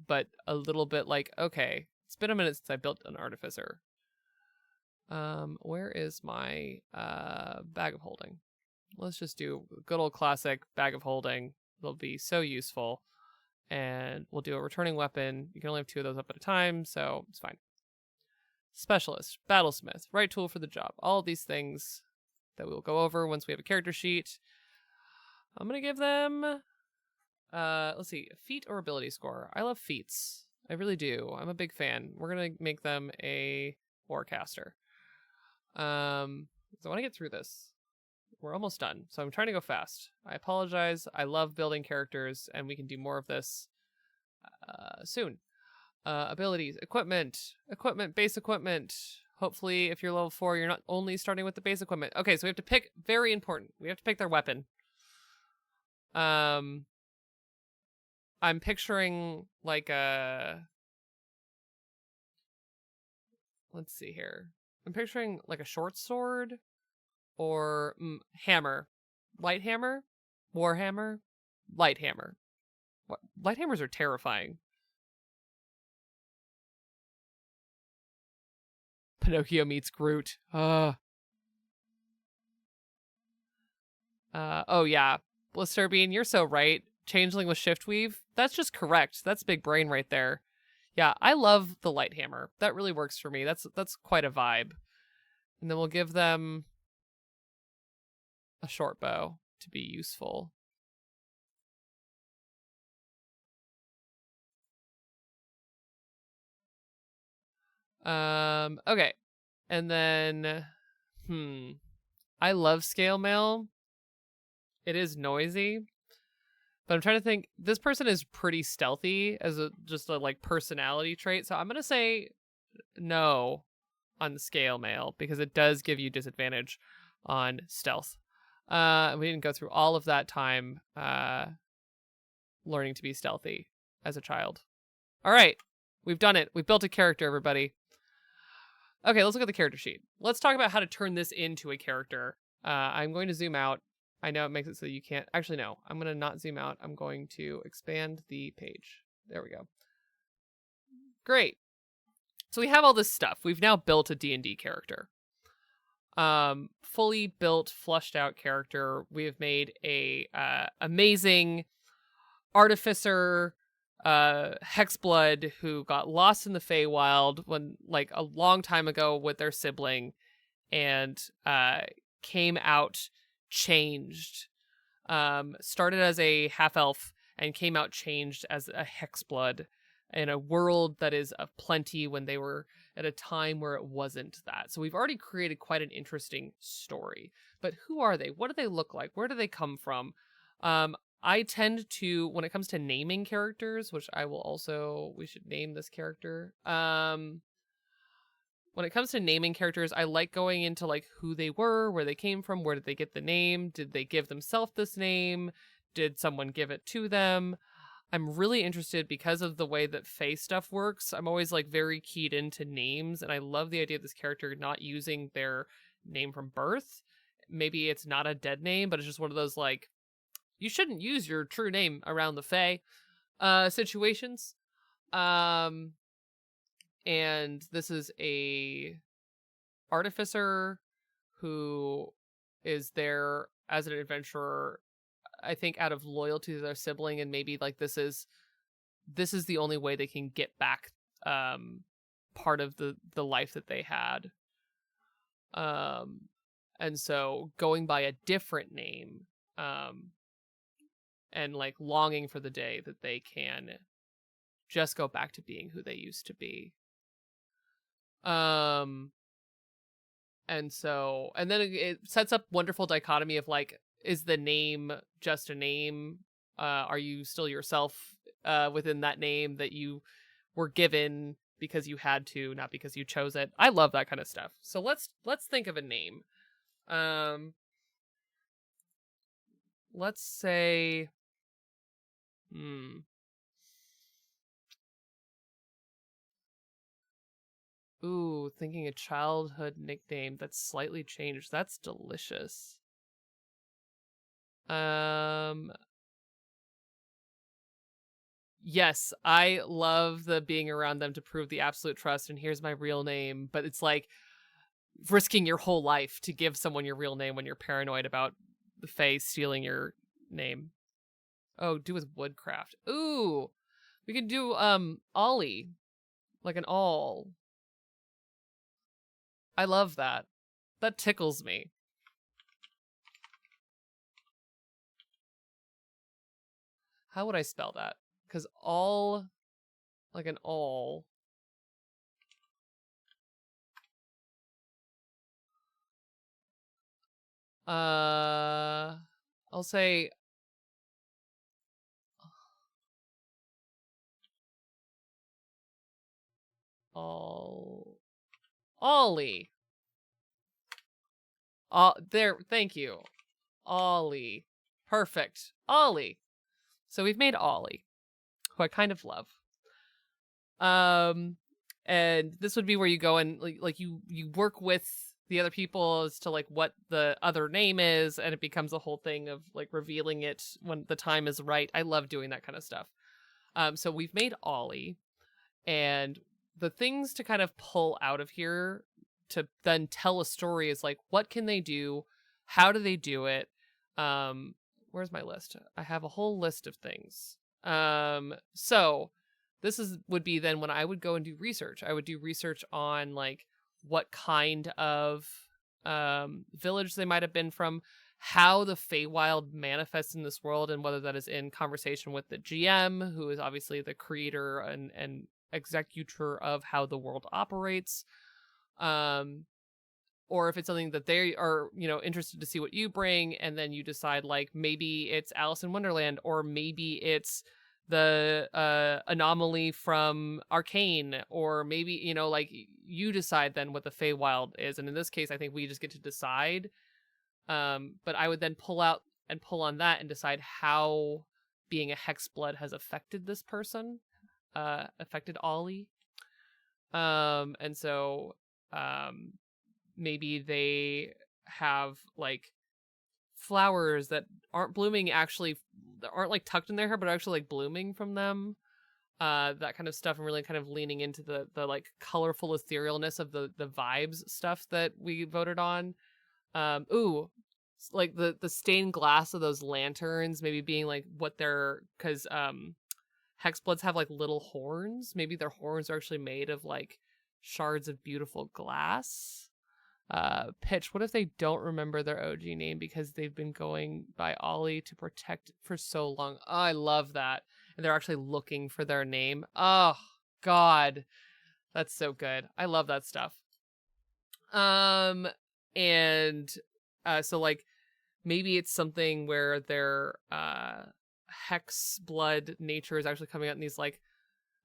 but a little bit like, okay, it's been a minute since I built an Artificer. Where is my bag of holding? Let's just do a good old classic bag of holding. It'll be so useful. And we'll do a returning weapon. You can only have 2 of those up at a time, so it's fine. Specialist, battlesmith, right tool for the job. All of these things that we will go over once we have a character sheet. I'm going to give them, let's see, feat or ability score. I love feats. I really do. I'm a big fan. We're going to make them a warcaster. So I want to get through this. We're almost done, so I'm trying to go fast. I apologize. I love building characters, and we can do more of this soon. Abilities, equipment, base equipment. Hopefully, if you're level 4, you're not only starting with the base equipment. Okay, so we have to pick, very important, we have to pick their weapon. I'm picturing like a... Let's see here. I'm picturing like a short sword. Or hammer. Light hammer? Warhammer? Light hammer. What? Light hammers are terrifying. Pinocchio meets Groot. Oh yeah. Blisterbean, you're so right. Changeling with shift weave. That's just correct. That's big brain right there. Yeah, I love the light hammer. That really works for me. That's quite a vibe. And then we'll give them a short bow to be useful. Okay. And then, I love scale mail. It is noisy. But I'm trying to think, this person is pretty stealthy as just a like personality trait. So I'm going to say no on the scale mail because it does give you disadvantage on stealth. We didn't go through all of that time learning to be stealthy as a child. All right, we've done it. We've built a character, everybody. Okay, let's look at the character sheet. Let's talk about how to turn this into a character. I'm going to zoom out. I know it makes it so you can't... Actually, no. I'm going to not zoom out. I'm going to expand the page. There we go. Great. So we have all this stuff. We've now built a D&D character. Fully built, flushed out character. We have made a amazing Artificer, Hexblood, who got lost in the Feywild when like a long time ago with their sibling, and came out changed. Started as a half elf and came out changed as a Hexblood in a world that is of plenty when they were at a time where it wasn't that. So we've already created quite an interesting story. But who are they? What do they look like? Where do they come from? I tend to, when it comes to naming characters, which I will also, we should name this character. When it comes to naming characters, I like going into like who they were, where they came from, where did they get the name? Did they give themselves this name? Did someone give it to them? I'm really interested because of the way that Fae stuff works. I'm always like very keyed into names, and I love the idea of this character not using their name from birth. Maybe it's not a dead name, but it's just one of those like, you shouldn't use your true name around the Fae situations. And this is a Artificer who is there as an adventurer, I think out of loyalty to their sibling, and maybe like this is the only way they can get back part of the life that they had. And so going by a different name and like longing for the day that they can just go back to being who they used to be. And then it sets up wonderful dichotomy of like, is the name just a name are you still yourself within that name that you were given because you had to, not because you chose it. I love that kind of stuff. So let's think of a name. Let's say, ooh, thinking a childhood nickname that's slightly changed. That's delicious. Yes, I love the being around them to prove the absolute trust, and here's my real name, but it's like risking your whole life to give someone your real name when you're paranoid about the Fae stealing your name. Oh, do with woodcraft. Ooh, we could do Awlee, like an awl. I love that. That tickles me. How would I spell that? Because all, like an awl. I'll say Awlee. There, thank you. Awlee. Perfect. Awlee. So we've made Awlee, who I kind of love. And this would be where you go and like you work with the other people as to like what the other name is, and it becomes a whole thing of like revealing it when the time is right. I love doing that kind of stuff. So we've made Awlee, and the things to kind of pull out of here to then tell a story is like, what can they do? How do they do it? Where's my list? I have a whole list of things. So this would be then when I would go and do research. I would do research on like what kind of village they might have been from, how the Feywild manifests in this world, and whether that is in conversation with the GM, who is obviously the creator and executor of how the world operates, or if it's something that they are, interested to see what you bring, and then you decide like maybe it's Alice in Wonderland, or maybe it's the anomaly from Arcane, or maybe like you decide then what the Feywild is, and in this case I think we just get to decide. But I would then pull out and pull on that and decide how being a Hexblood has affected this person, affected Awlee. And so maybe they have like flowers that aren't blooming, actually, that aren't like tucked in their hair, but are actually like blooming from them. That kind of stuff, and really kind of leaning into the like colorful etherealness of the vibes stuff that we voted on. Like the stained glass of those lanterns maybe being like what they're, because Hexbloods have like little horns. Maybe their horns are actually made of like shards of beautiful glass. Pitch, what if they don't remember their OG name because they've been going by Awlee to protect for so long? Oh, I love that. And they're actually looking for their name. Oh God, that's so good. I love that stuff. And so like maybe it's something where their hex blood nature is actually coming out in these like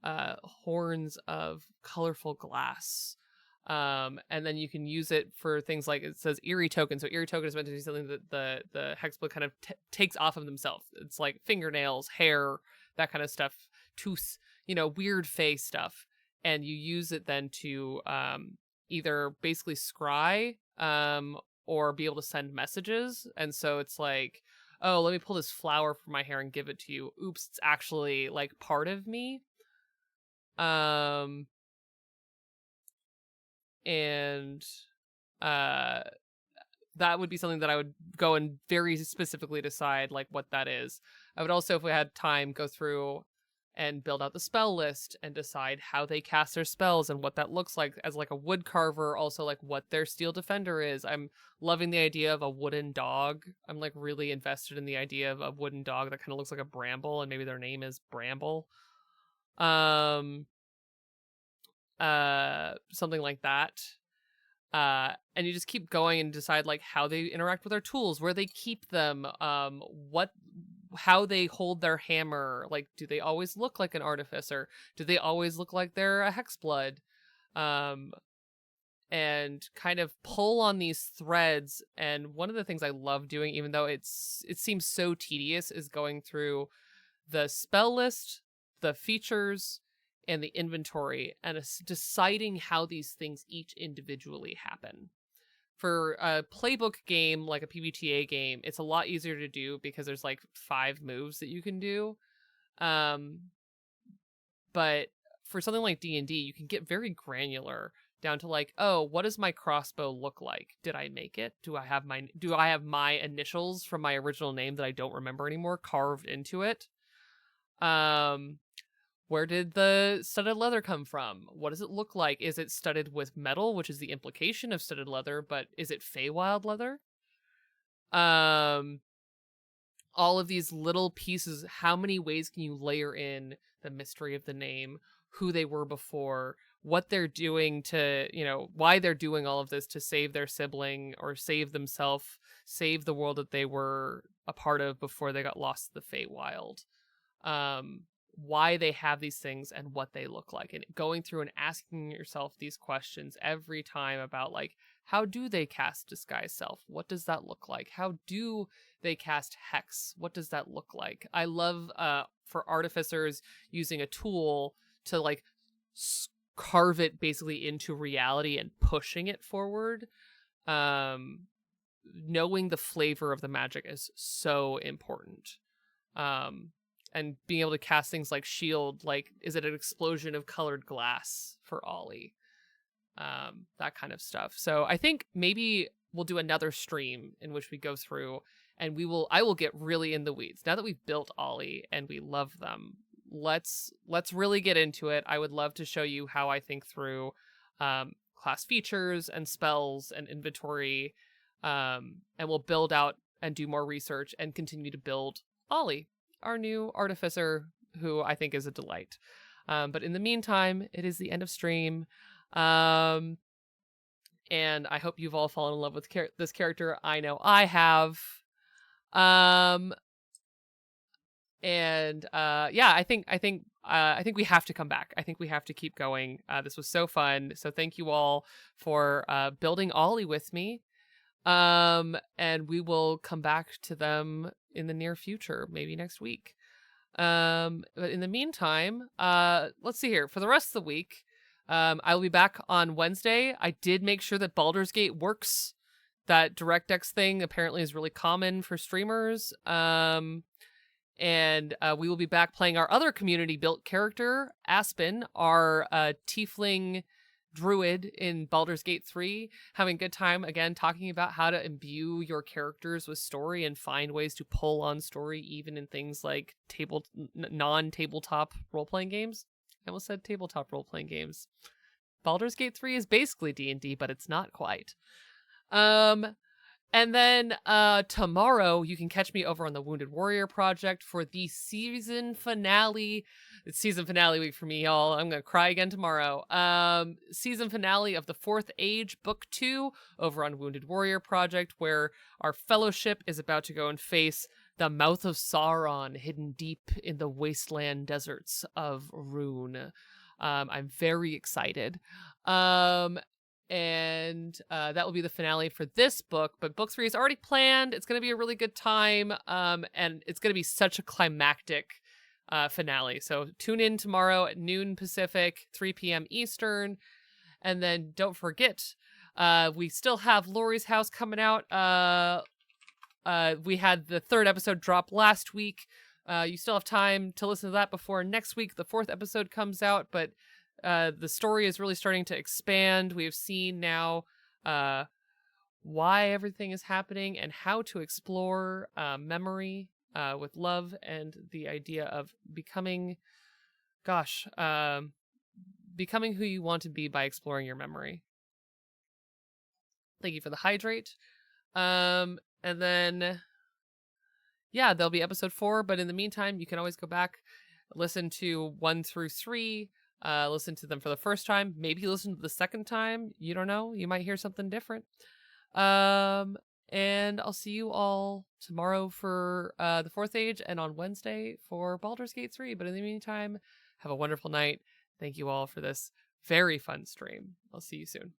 horns of colorful glass. And then you can use it for things like, it says eerie token. So eerie token is meant to be something that the hexblood kind of takes off of themselves. It's like fingernails, hair, that kind of stuff, tooth, weird face stuff. And you use it then to either basically scry or be able to send messages. And so it's like, oh, let me pull this flower from my hair and give it to you. Oops, it's actually like part of me. And that would be something that I would go and very specifically decide like what that is. I would also, if we had time, go through and build out the spell list and decide how they cast their spells and what that looks like as like a wood carver, also like what their steel defender is. I'm loving the idea of a wooden dog. I'm like really invested in the idea of a wooden dog that kind of looks like a bramble, and maybe their name is Bramble. Something like that. And you just keep going and decide like how they interact with their tools, where they keep them, how they hold their hammer. Like, do they always look like an artificer? Do they always look like they're a hexblood? And kind of pull on these threads. And one of the things I love doing, even though it seems so tedious, is going through the spell list, the features, and the inventory, and deciding how these things each individually happen. For a playbook game, like a PBTA game, it's a lot easier to do because there's like 5 moves that you can do. But for something like D&D, you can get very granular down to like, oh, what does my crossbow look like? Did I make it? Do I have my initials from my original name that I don't remember anymore carved into it? Where did the studded leather come from? What does it look like? Is it studded with metal, which is the implication of studded leather, but is it Feywild leather? All of these little pieces, how many ways can you layer in the mystery of the name, who they were before, what they're doing to, why they're doing all of this to save their sibling or save themselves, save the world that they were a part of before they got lost to the Feywild. Why they have these things and what they look like, and going through and asking yourself these questions every time about like, how do they cast disguise self? What does that look like? How do they cast hex? What does that look like? I love for artificers using a tool to like carve it basically into reality and pushing it forward. Knowing the flavor of the magic is so important. And being able to cast things like shield, like, is it an explosion of colored glass for Awlee? That kind of stuff. So I think maybe we'll do another stream in which we go through and I will get really in the weeds. Now that we've built Awlee and we love them, let's really get into it. I would love to show you how I think through class features and spells and inventory. And we'll build out and do more research and continue to build Awlee, our new artificer, who I think is a delight. But in the meantime, it is the end of stream. And I hope you've all fallen in love with this character. I know I have. Yeah, I think we have to come back. I think we have to keep going. This was so fun. So thank you all for building Awlee with me. And we will come back to them in the near future, maybe next week. But in the meantime, let's see here. For the rest of the week, I will be back on Wednesday. I did make sure that Baldur's Gate works. That DirectX thing apparently is really common for streamers. And we will be back playing our other community-built character, Aspen, our tiefling druid in Baldur's Gate 3, having a good time again talking about how to imbue your characters with story and find ways to pull on story even in things like non-tabletop role-playing games. I almost said tabletop role-playing games. Baldur's Gate 3 is basically D&D, but it's not quite. And then tomorrow you can catch me over on the Wounded Warrior Project for the season finale. It's season finale week for me, y'all. I'm going to cry again tomorrow. Season finale of the Fourth Age, Book 2, over on Wounded Warrior Project, where our fellowship is about to go and face the Mouth of Sauron, hidden deep in the wasteland deserts of Rune. I'm very excited. And that will be the finale for this book, but book 3 is already planned. It's going to be a really good time, and it's going to be such a climactic finale. So tune in tomorrow at noon Pacific, 3 p.m. Eastern, and then don't forget, we still have Lori's House coming out. We had the 3rd episode drop last week. You still have time to listen to that before next week the 4th episode comes out, but the story is really starting to expand. We have seen now why everything is happening and how to explore memory with love and the idea of becoming who you want to be by exploring your memory. Thank you for the hydrate. And then, yeah, there'll be episode 4, but in the meantime, you can always go back, listen to 1 through 3, listen to them for the first time, maybe listen to the second time. You don't know, you might hear something different. And I'll see you all tomorrow for the Fourth Age and on Wednesday for Baldur's Gate 3. But in the meantime, have a wonderful night. Thank you all for this very fun stream. I'll see you soon.